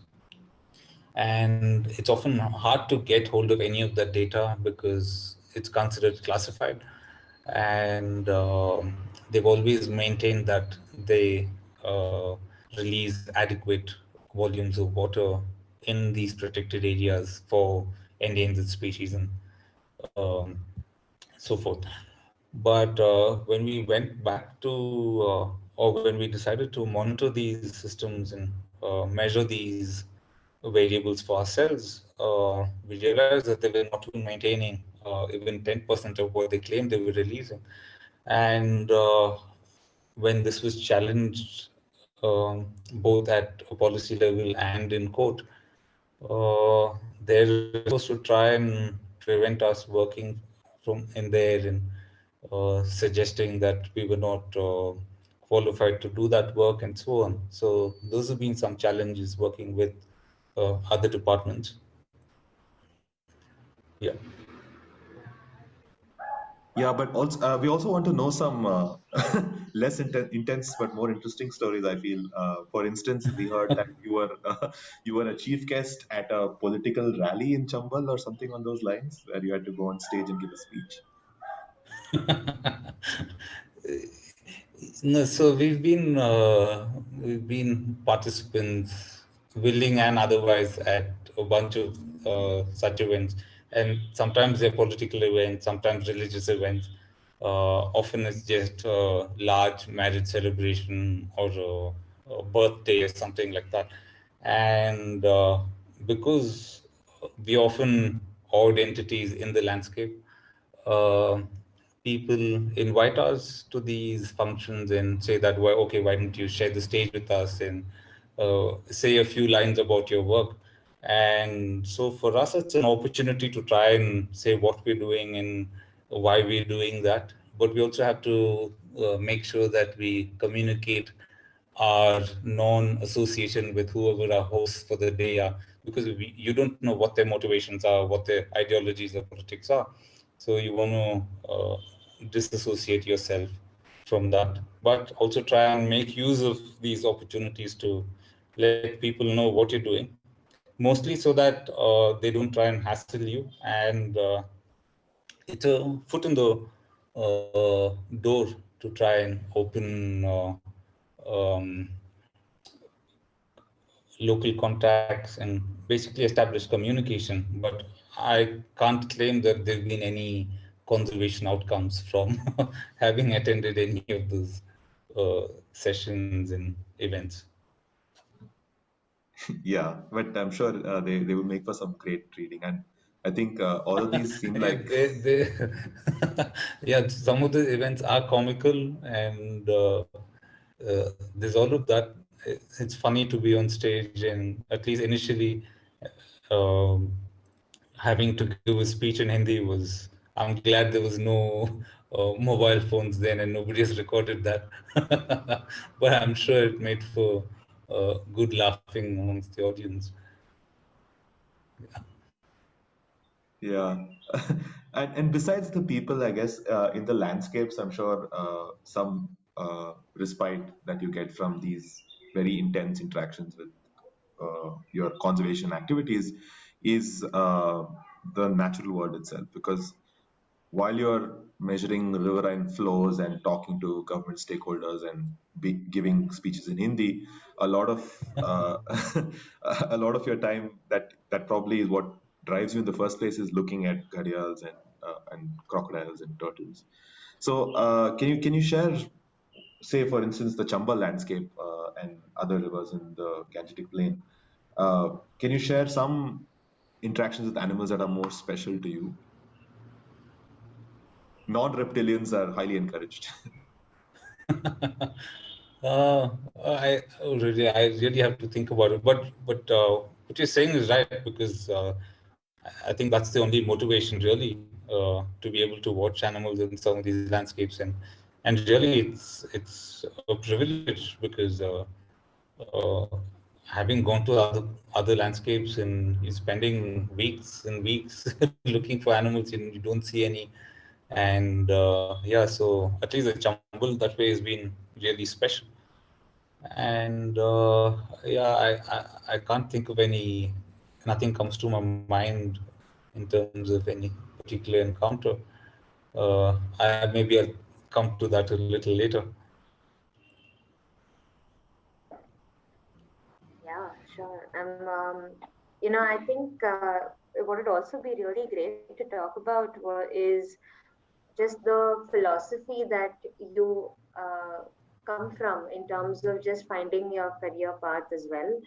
And it's often hard to get hold of any of that data because it's considered classified. And they've always maintained that they uh, release adequate volumes of water in these protected areas for endangered species and um, so forth. But when we went back to, or when we decided to monitor these systems and measure these variables for ourselves, we realized that they were not even maintaining even 10% of what they claimed they were releasing. And when this was challenged both at a policy level and in court, their response to try and prevent us working from in there and suggesting that we were not qualified to do that work and so on. So those have been some challenges working with other departments. Yeah. Yeah, but also we also want to know some less intense but more interesting stories. I feel, for instance, we heard that you were you were a chief guest at a political rally in Chambal or something on those lines, where you had to go on stage and give a speech. No, so we've been participants, willing and otherwise, at a bunch of such events, and sometimes they're political events, sometimes religious events. Often it's just a large marriage celebration or a birthday or something like that, and because we often odd entities in the landscape, uh, people invite us to these functions and say that, well, okay, why don't you share the stage with us and say a few lines about your work. And so for us, it's an opportunity to try and say what we're doing and why we're doing that. But we also have to make sure that we communicate our non-association with whoever our hosts for the day are, because you don't know what their motivations are, what their ideologies or politics are. So you want to disassociate yourself from that, but also try and make use of these opportunities to let people know what you're doing, mostly so that they don't try and hassle you. And it's a foot in the door to try and open um, local contacts and basically establish communication. But I can't claim that there have been any conservation outcomes from having attended any of those sessions and events. Yeah, but I'm sure they will make for some great reading, and I think all of these seem Yeah, like yeah, some of the events are comical, and there's all of that. It's funny to be on stage, and at least initially, um, having to give a speech in Hindi was. I'm glad there was no mobile phones then, and nobody has recorded that. But I'm sure it made for good laughing amongst the audience. yeah. And besides the people, I guess in the landscapes, I'm sure some respite that you get from these very intense interactions with your conservation activities is the natural world itself, because while you're measuring riverine flows and talking to government stakeholders and giving speeches in Hindi, a lot of a lot of your time, that probably is what drives you in the first place, is looking at gharials and crocodiles and turtles. So can you share say, for instance, the Chambal landscape and other rivers in the Gangetic plain. Can you share some interactions with animals that are more special to you? Non-reptilians are highly encouraged. I really have to think about it. But what you're saying is right, because I think that's the only motivation really, to be able to watch animals in some of these landscapes. And really it's a privilege, because uh, having gone to other landscapes and you're spending weeks and weeks looking for animals and you don't see any. And yeah, so at least the Chambal that way has been really special. And yeah, I can't think of any, nothing comes to my mind in terms of any particular encounter. Maybe I'll come to that a little later. Yeah, sure. I think what would also be really great to talk about is just the philosophy that you come from in terms of just finding your career path as well.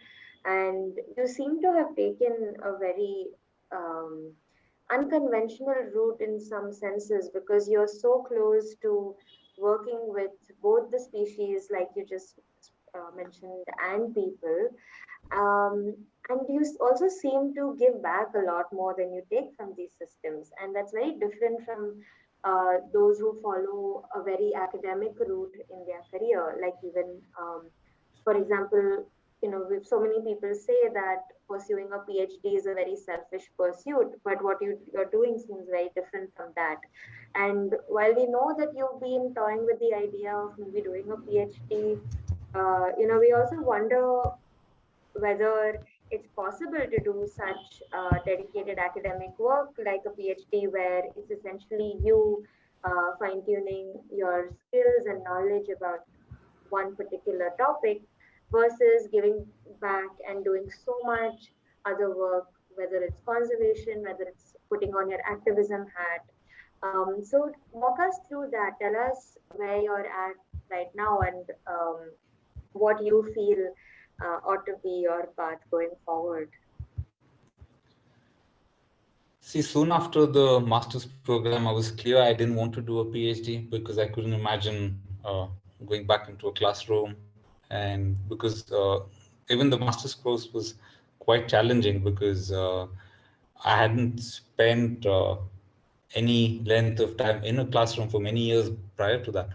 And you seem to have taken a very um, unconventional route in some senses because you're so close to working with both the species, like you just mentioned, and people. And you also seem to give back a lot more than you take from these systems. And that's very different from those who follow a very academic route in their career. Like, even, for example, so many people say that pursuing a PhD is a very selfish pursuit, but what you're doing seems very different from that. And while we know that you've been toying with the idea of maybe doing a PhD, we also wonder whether it's possible to do such dedicated academic work like a PhD, where it's essentially you fine tuning your skills and knowledge about one particular topic versus giving back and doing so much other work, whether it's conservation, whether it's putting on your activism hat. So, walk us through that. Tell us where you're at right now and what you feel ought to be your path going forward. See, soon after the master's program, I was clear I didn't want to do a PhD because I couldn't imagine going back into a classroom. And because even the master's course was quite challenging, because I hadn't spent any length of time in a classroom for many years prior to that.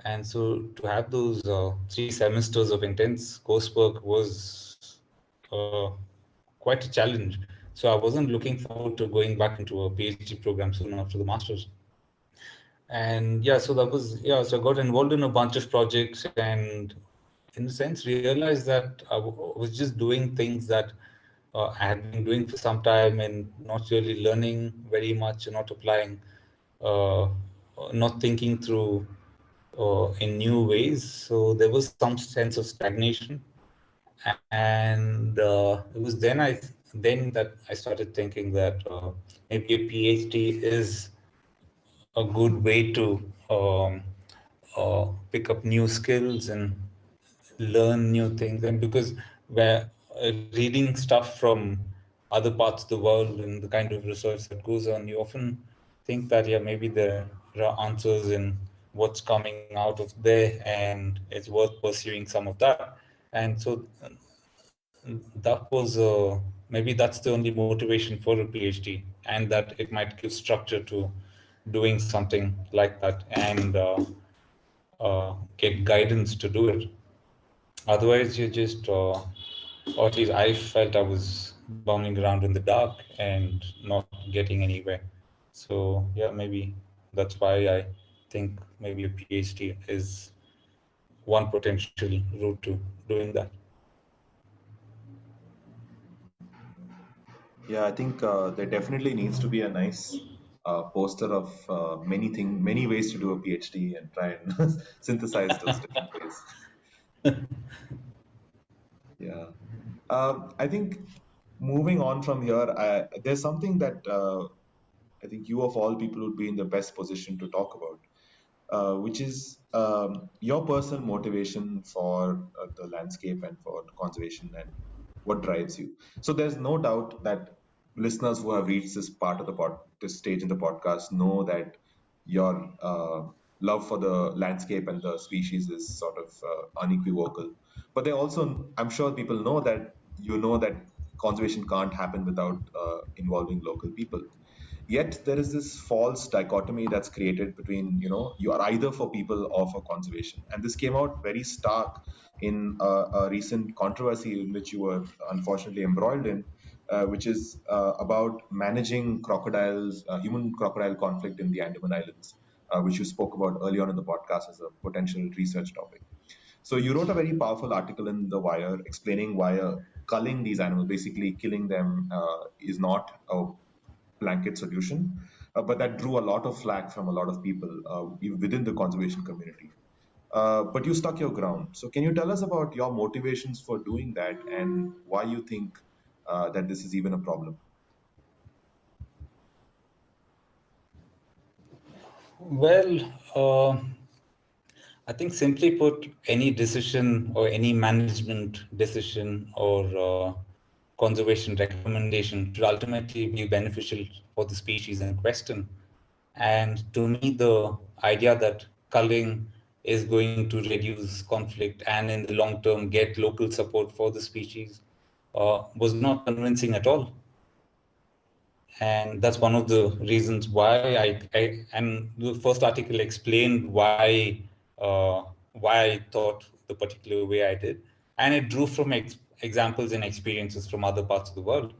And so to have those 3 semesters of intense coursework was quite a challenge. So I wasn't looking forward to going back into a PhD program soon after the master's. And yeah, so I got involved in a bunch of projects, and in a sense realized that I was just doing things that I had been doing for some time and not really learning very much, and not applying, uh, not thinking through in new ways. So there was some sense of stagnation. And it was then that I started thinking that maybe a PhD is a good way to pick up new skills and learn new things. And because we're reading stuff from other parts of the world and the kind of research that goes on, you often think that, yeah, maybe there are answers in what's coming out of there, and it's worth pursuing some of that. And so that was maybe that's the only motivation for a PhD, and that it might give structure to doing something like that, and get guidance to do it. Otherwise, you just, or at least I felt I was bumming around in the dark and not getting anywhere. So yeah, maybe that's why I think maybe a PhD is one potential route to doing that. Yeah, I think there definitely needs to be a nice poster of many ways to do a PhD and try and synthesize those different ways. Yeah. I think moving on from here, there's something that I think you of all people would be in the best position to talk about. which is your personal motivation for the landscape and for conservation and what drives you. So there's no doubt that listeners who have reached this part of this stage in the podcast know that your love for the landscape and the species is sort of unequivocal. But they also, I'm sure people know that that conservation can't happen without involving local people. Yet there is this false dichotomy that's created between, you are either for people or for conservation. And this came out very stark in a recent controversy in which you were unfortunately embroiled in, which is about managing human crocodile conflict in the Andaman Islands, which you spoke about early on in the podcast as a potential research topic. So you wrote a very powerful article in The Wire explaining why culling these animals, basically killing them, is not a blanket solution, but that drew a lot of flack from a lot of people even within the conservation community. But you stuck your ground. So can you tell us about your motivations for doing that and why you think that this is even a problem? Well, I think simply put, any decision or any management decision or conservation recommendation should ultimately be beneficial for the species in question. And to me, the idea that culling is going to reduce conflict and in the long term get local support for the species was not convincing at all. And that's one of the reasons why and the first article explained why I thought the particular way I did, and it drew from examples and experiences from other parts of the world.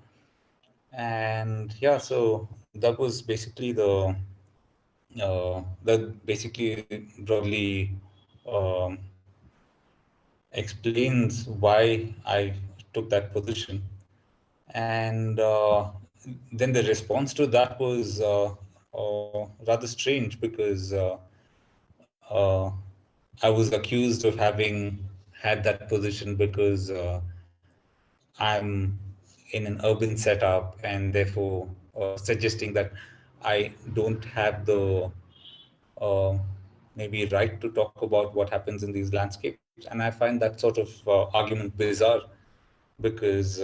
And yeah, so that was basically that basically broadly um, explains why I took that position. And then the response to that was rather strange because uh, I was accused of having had that position because I'm in an urban setup and therefore suggesting that I don't have the uh, maybe right to talk about what happens in these landscapes. And I find that sort of argument bizarre because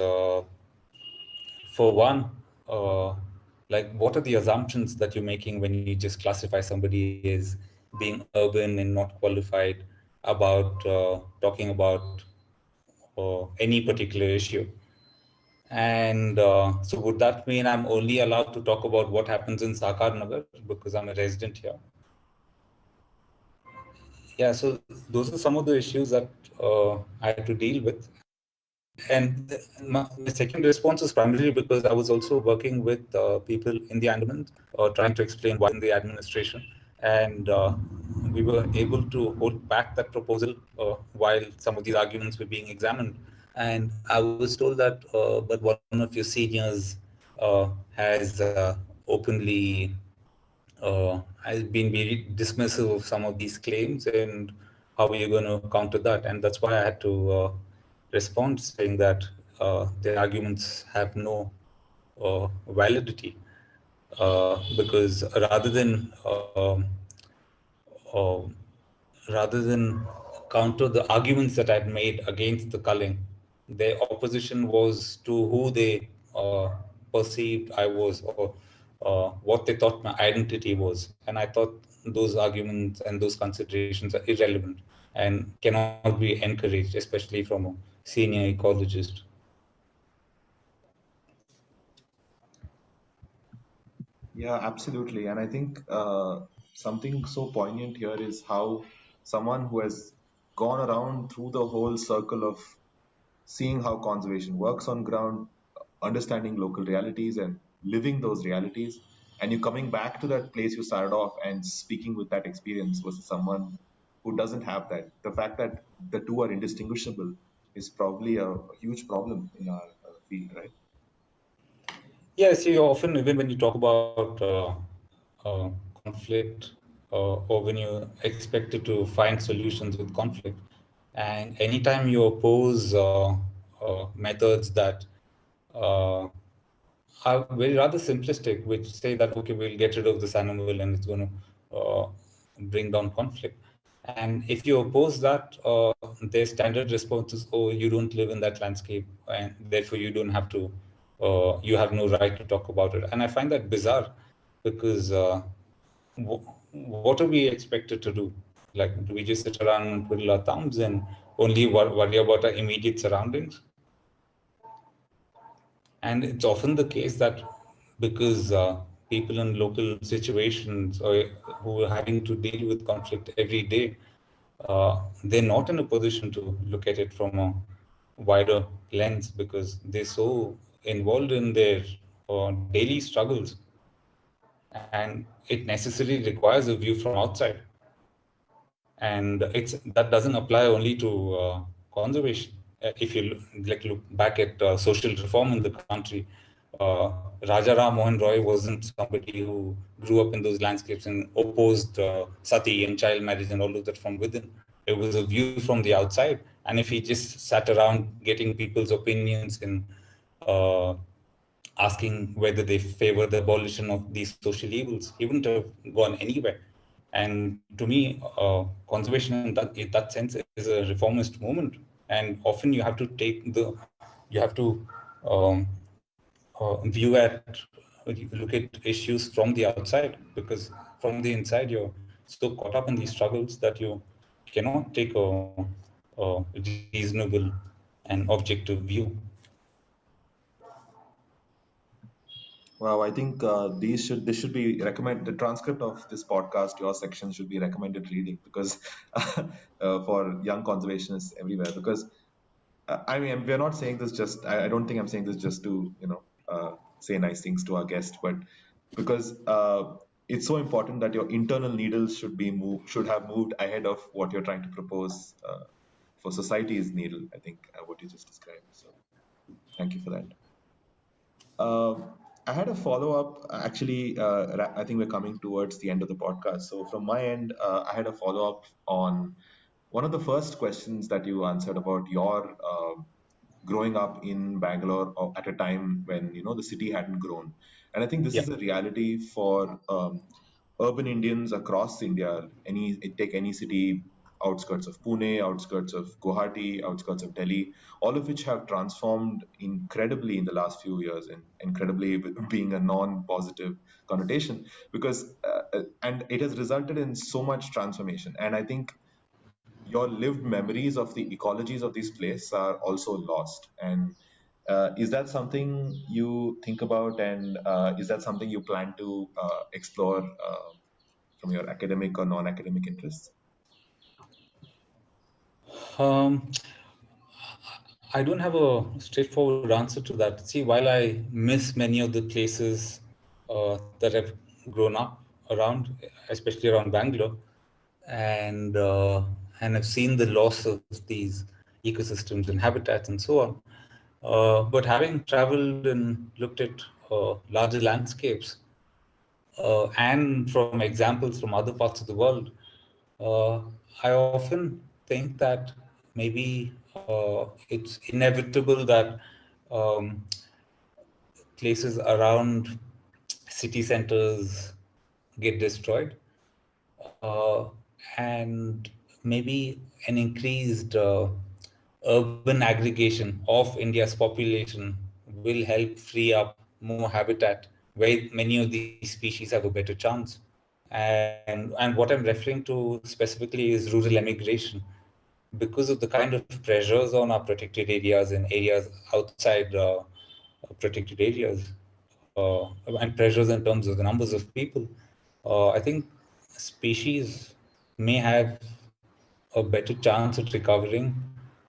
for one, uh, like what are the assumptions that you're making when you just classify somebody as being urban and not qualified about talking about any particular issue? And so would that mean I'm only allowed to talk about what happens in Sakar Nagar because I'm a resident here? Yeah, so those are some of the issues that I had to deal with. And my second response is primarily because I was also working with people in the Andaman, trying to explain why in the administration. And we were able to hold back that proposal while some of these arguments were being examined. And I was told that, but one of your seniors has openly has been very dismissive of some of these claims, and how are you going to counter that? And that's why I had to respond saying that their arguments have no validity because uh, rather than counter the arguments that I'd made against the culling, their opposition was to who they perceived I was or what they thought my identity was. And I thought those arguments and those considerations are irrelevant and cannot be encouraged, especially from a senior ecologist. Yeah, absolutely. And I think something so poignant here is how someone who has gone around through the whole circle of seeing how conservation works on ground, understanding local realities and living those realities, and you coming back to that place you started off and speaking with that experience versus someone who doesn't have that. The fact that the two are indistinguishable is probably a huge problem in our field, right? Yes, you often, even when you talk about conflict or when you're expected to find solutions with conflict, and anytime you oppose methods that uh, are very rather simplistic, which say that, okay, we'll get rid of this animal and it's going to bring down conflict. And if you oppose that, their standard response is, "Oh, you don't live in that landscape, and therefore you don't have to. You have no right to talk about it." And I find that bizarre, because what are we expected to do? Like, do we just sit around and twiddle our thumbs and only worry about our immediate surroundings? And it's often the case that because people in local situations or who are having to deal with conflict every day, they're not in a position to look at it from a wider lens, because they're so involved in their daily struggles, and it necessarily requires a view from outside. And that doesn't apply only to conservation. If you look back at social reform in the country, Raja Ram Mohan Roy wasn't somebody who grew up in those landscapes and opposed sati and child marriage and all of that from within. It was a view from the outside. And if he just sat around getting people's opinions and uh, asking whether they favor the abolition of these social evils, he wouldn't have gone anywhere. And to me, conservation in that sense is a reformist movement. And often you have to um, look at issues from the outside, because from the inside you're so caught up in these struggles that you cannot take a reasonable and objective view. Wow, I think this should be recommend the transcript of this podcast. Your section should be recommended reading, because for young conservationists everywhere. Because I mean, we're not saying this just. I don't think I'm saying this just to say nice things to our guest, but because it's so important that your internal needles should have moved ahead of what you're trying to propose for society's needle. I think what you just described. So thank you for that. I had a follow up. Actually, I think we're coming towards the end of the podcast. So, from my end, I had a follow up on one of the first questions that you answered about your growing up in Bangalore at a time when the city hadn't grown. And I think this Yeah. is a reality for urban Indians across India. Take any city, outskirts of Pune, outskirts of Guwahati, outskirts of Delhi, all of which have transformed incredibly in the last few years, and incredibly being a non-positive connotation, because and it has resulted in so much transformation. And I think your lived memories of the ecologies of these places are also lost. And is that something you think about, and is that something you plan to explore from your academic or non-academic interests? Um, I don't have a straightforward answer to that. See, while I miss many of the places that I've grown up around, especially around Bangalore, and I've seen the loss of these ecosystems and habitats and so on. But having traveled and looked at larger landscapes, and from examples from other parts of the world, uh, I often think that maybe it's inevitable that um, places around city centers get destroyed, uh, and maybe an increased urban aggregation of India's population will help free up more habitat where many of these species have a better chance. And what I'm referring to specifically is rural emigration, because of the kind of pressures on our protected areas and areas outside protected areas, and pressures in terms of the numbers of people. I think species may have a better chance at recovering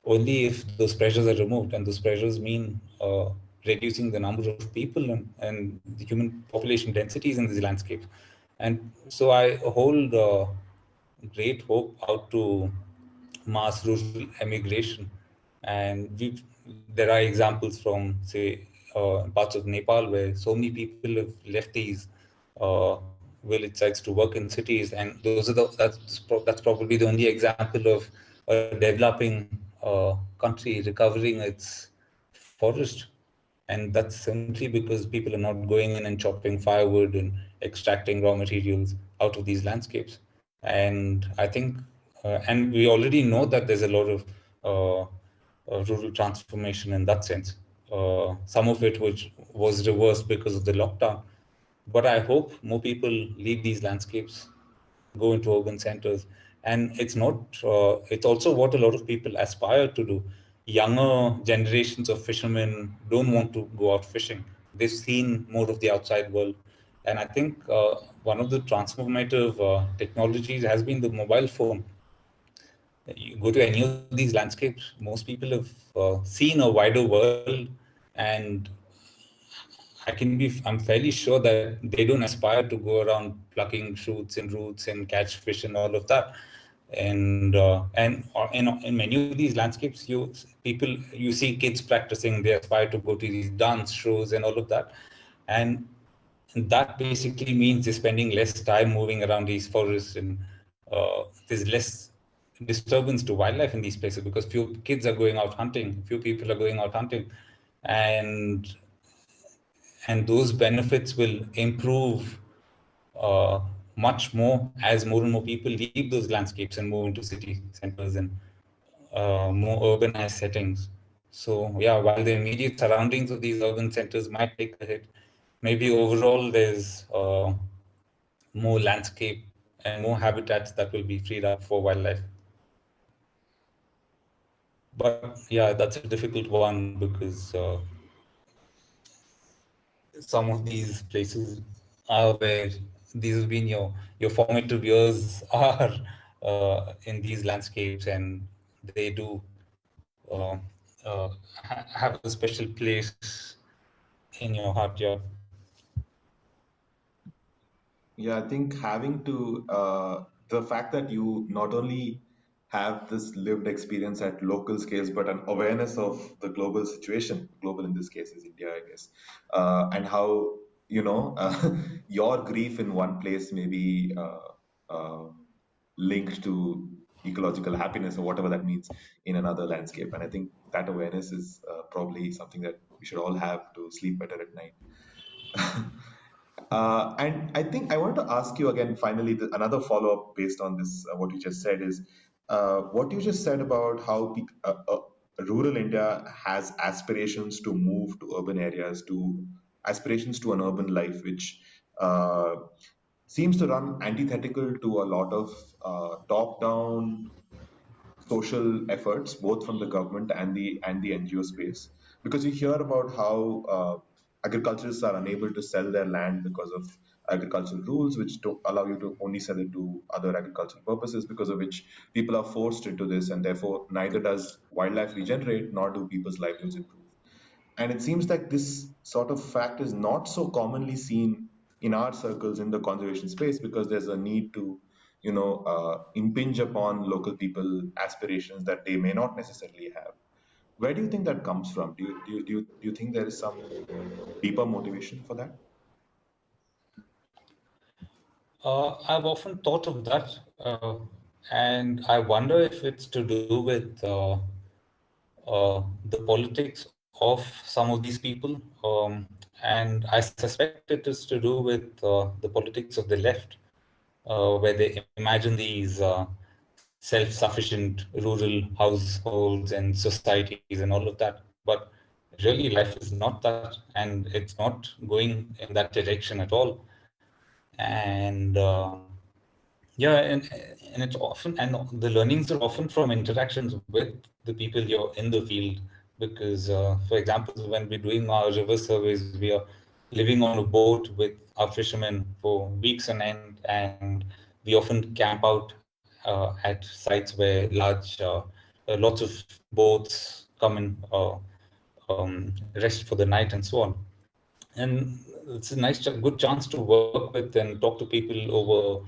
only if those pressures are removed, and those pressures mean reducing the number of people and the human population densities in these landscapes. And so I hold great hope out to mass rural emigration. And there are examples from, say, parts of Nepal where so many people have left these village sites to work in cities, and that's probably the only example of a developing country recovering its forest. And that's simply because people are not going in and chopping firewood and extracting raw materials out of these landscapes. And I think, and we already know that there's a lot of rural transformation in that sense. Some of it which was reversed because of the lockdown. But I hope more people leave these landscapes, go into urban centers. And it's also what a lot of people aspire to do. Younger generations of fishermen don't want to go out fishing. They've seen more of the outside world. And I think one of the transformative technologies has been the mobile phone. You go to any of these landscapes, most people have seen a wider world, and I'm fairly sure that they don't aspire to go around plucking shoots and roots and catch fish and all of that. In many of these landscapes, you see kids practicing. They aspire to go to these dance shows and all of that, and that basically means they're spending less time moving around these forests, and there's less disturbance to wildlife in these places because few kids are going out hunting, few people are going out hunting, and those benefits will improve uh, much more as more and more people leave those landscapes and move into city centers and more urbanized settings. So yeah, while the immediate surroundings of these urban centers might take a hit, maybe overall there's more landscape and more habitats that will be freed up for wildlife. But yeah, that's a difficult one because some of these places are where these have been your formative years are in these landscapes, and they do uh, have a special place in your heart. Yeah. Yeah, I think having to, the fact that you not only have this lived experience at local scales, but an awareness of the global situation, global in this case is India, I guess, and how, your grief in one place may be linked to ecological happiness or whatever that means in another landscape. And I think that awareness is probably something that we should all have to sleep better at night. And I think I want to ask you again, finally, another follow up based on this, what you just said is what you just said about how rural India has aspirations to move to urban areas, to aspirations to an urban life, which uh, seems to run antithetical to a lot of top down social efforts, both from the government and the NGO space, because you hear about how agriculturists are unable to sell their land because of agricultural rules, which don't allow you to only sell it to other agricultural purposes, because of which people are forced into this, and therefore neither does wildlife regenerate nor do people's livelihoods improve. And it seems like this sort of fact is not so commonly seen in our circles in the conservation space because there's a need to, impinge upon local people aspirations that they may not necessarily have. Where do you think that comes from? Do you think there is some deeper motivation for that? I've often thought of that, and I wonder if it's to do with the politics of some of these people. And I suspect it is to do with the politics of the left, where they imagine these self-sufficient rural households and societies and all of that. But really, life is not that, and it's not going in that direction at all. And yeah, and it's often, and the learnings are often from interactions with the people you're in the field. Because, for example, when we're doing our river surveys, we are living on a boat with our fishermen for weeks on end, and we often camp out at sites where lots of boats come and rest for the night and so on. And it's a good chance to work with and talk to people over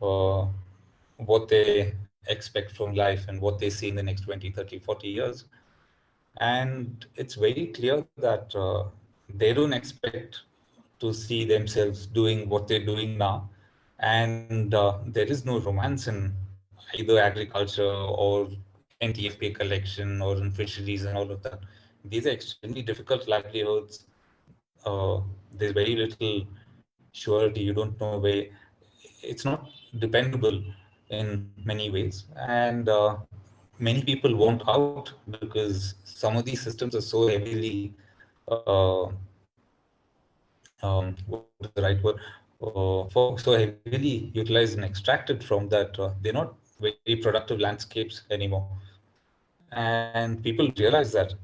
uh, what they expect from life and what they see in the next 20, 30, 40 years. And it's very clear that they don't expect to see themselves doing what they're doing now. And there is no romance in either agriculture or NTFP collection or in fisheries and all of that. These are extremely difficult livelihoods. There's very little surety. You don't know where it's not dependable. in many ways. And many people want out because some of these systems are so heavily, what is the right word? So heavily utilized and extracted from that they're not very productive landscapes anymore. And people realize that,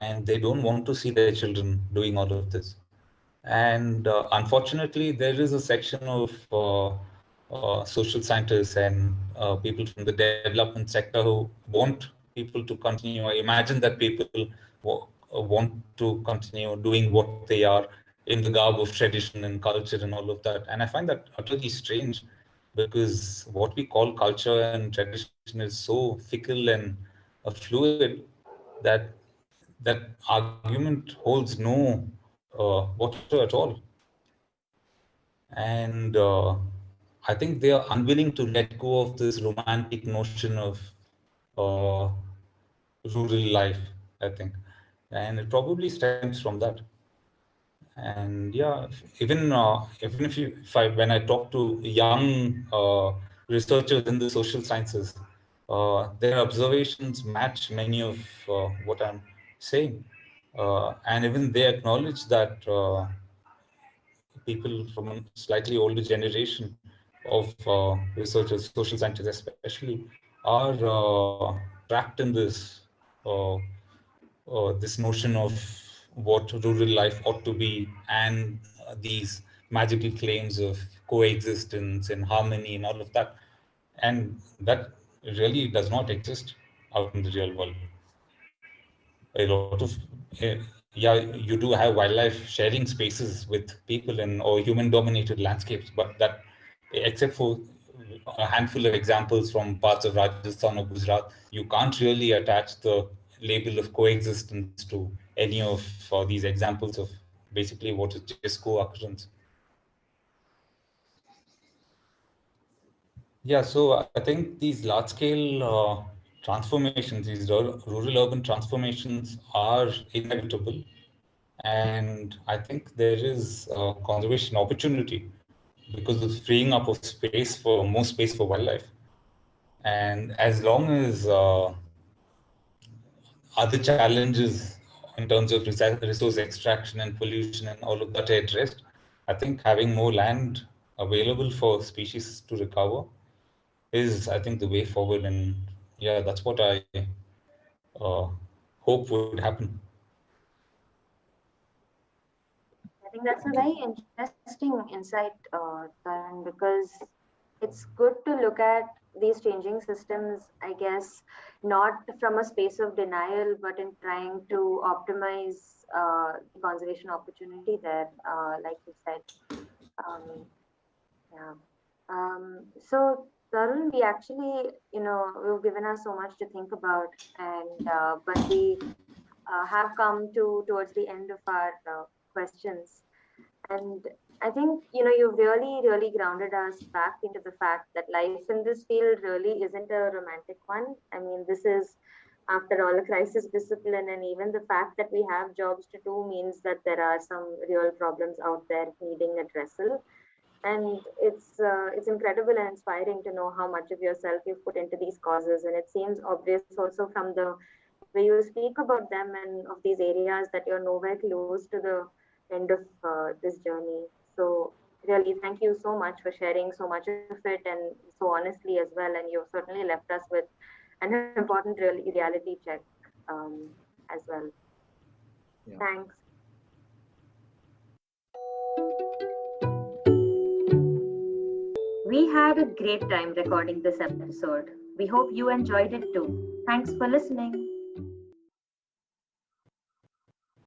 and they don't want to see their children doing all of this. And unfortunately, there is a section of social scientists and people from the development sector who want people to continue. I imagine that people want to continue doing what they are in the garb of tradition and culture and all of that. And I find that utterly strange, because what we call culture and tradition is so fickle and fluid that argument holds no water at all. And I think they are unwilling to let go of this romantic notion of uh, rural life, I think. And it probably stems from that. And yeah, even if I when I talk to young researchers in the social sciences, their observations match many of what I'm saying, and even they acknowledge that people from a slightly older generation of researchers, social scientists especially, are trapped in this notion of what rural life ought to be, and these magical claims of coexistence and harmony and all of that. And that really does not exist out in the real world. A lot of uh, yeah, you do have wildlife sharing spaces with people and or human dominated landscapes, but that, except for a handful of examples from parts of Rajasthan or Gujarat, you can't really attach the label of coexistence to any of these examples of basically what is just co-occurrence. Yeah, so I think these large scale transformations, these rural urban transformations are inevitable. And I think there is a conservation opportunity because of freeing up of space for more space for wildlife. And as long as other challenges in terms of resource extraction and pollution and all of that are addressed, I think having more land available for species to recover is, I think, the way forward. And yeah, that's what I uh, hope would happen. I think that's a very interesting insight, Tarun, because it's good to look at these changing systems, I guess, not from a space of denial, but in trying to optimize the conservation opportunity there, like you said. Um, yeah. So, Tarun, we actually, we've given us so much to think about, and but we have come to towards the end of our questions. And I think, you've really grounded us back into the fact that life in this field really isn't a romantic one. I mean, this is, after all, a crisis discipline, and even the fact that we have jobs to do means that there are some real problems out there needing addressal. And it's incredible and inspiring to know how much of yourself you've put into these causes. And it seems obvious also from the way you speak about them and of these areas that you're nowhere close to the end of this journey. So really, thank you so much for sharing so much of it and so honestly as well. And you've certainly left us with an important reality check as well. Yeah. Thanks. We had a great time recording this episode. We hope you enjoyed it too. Thanks for listening.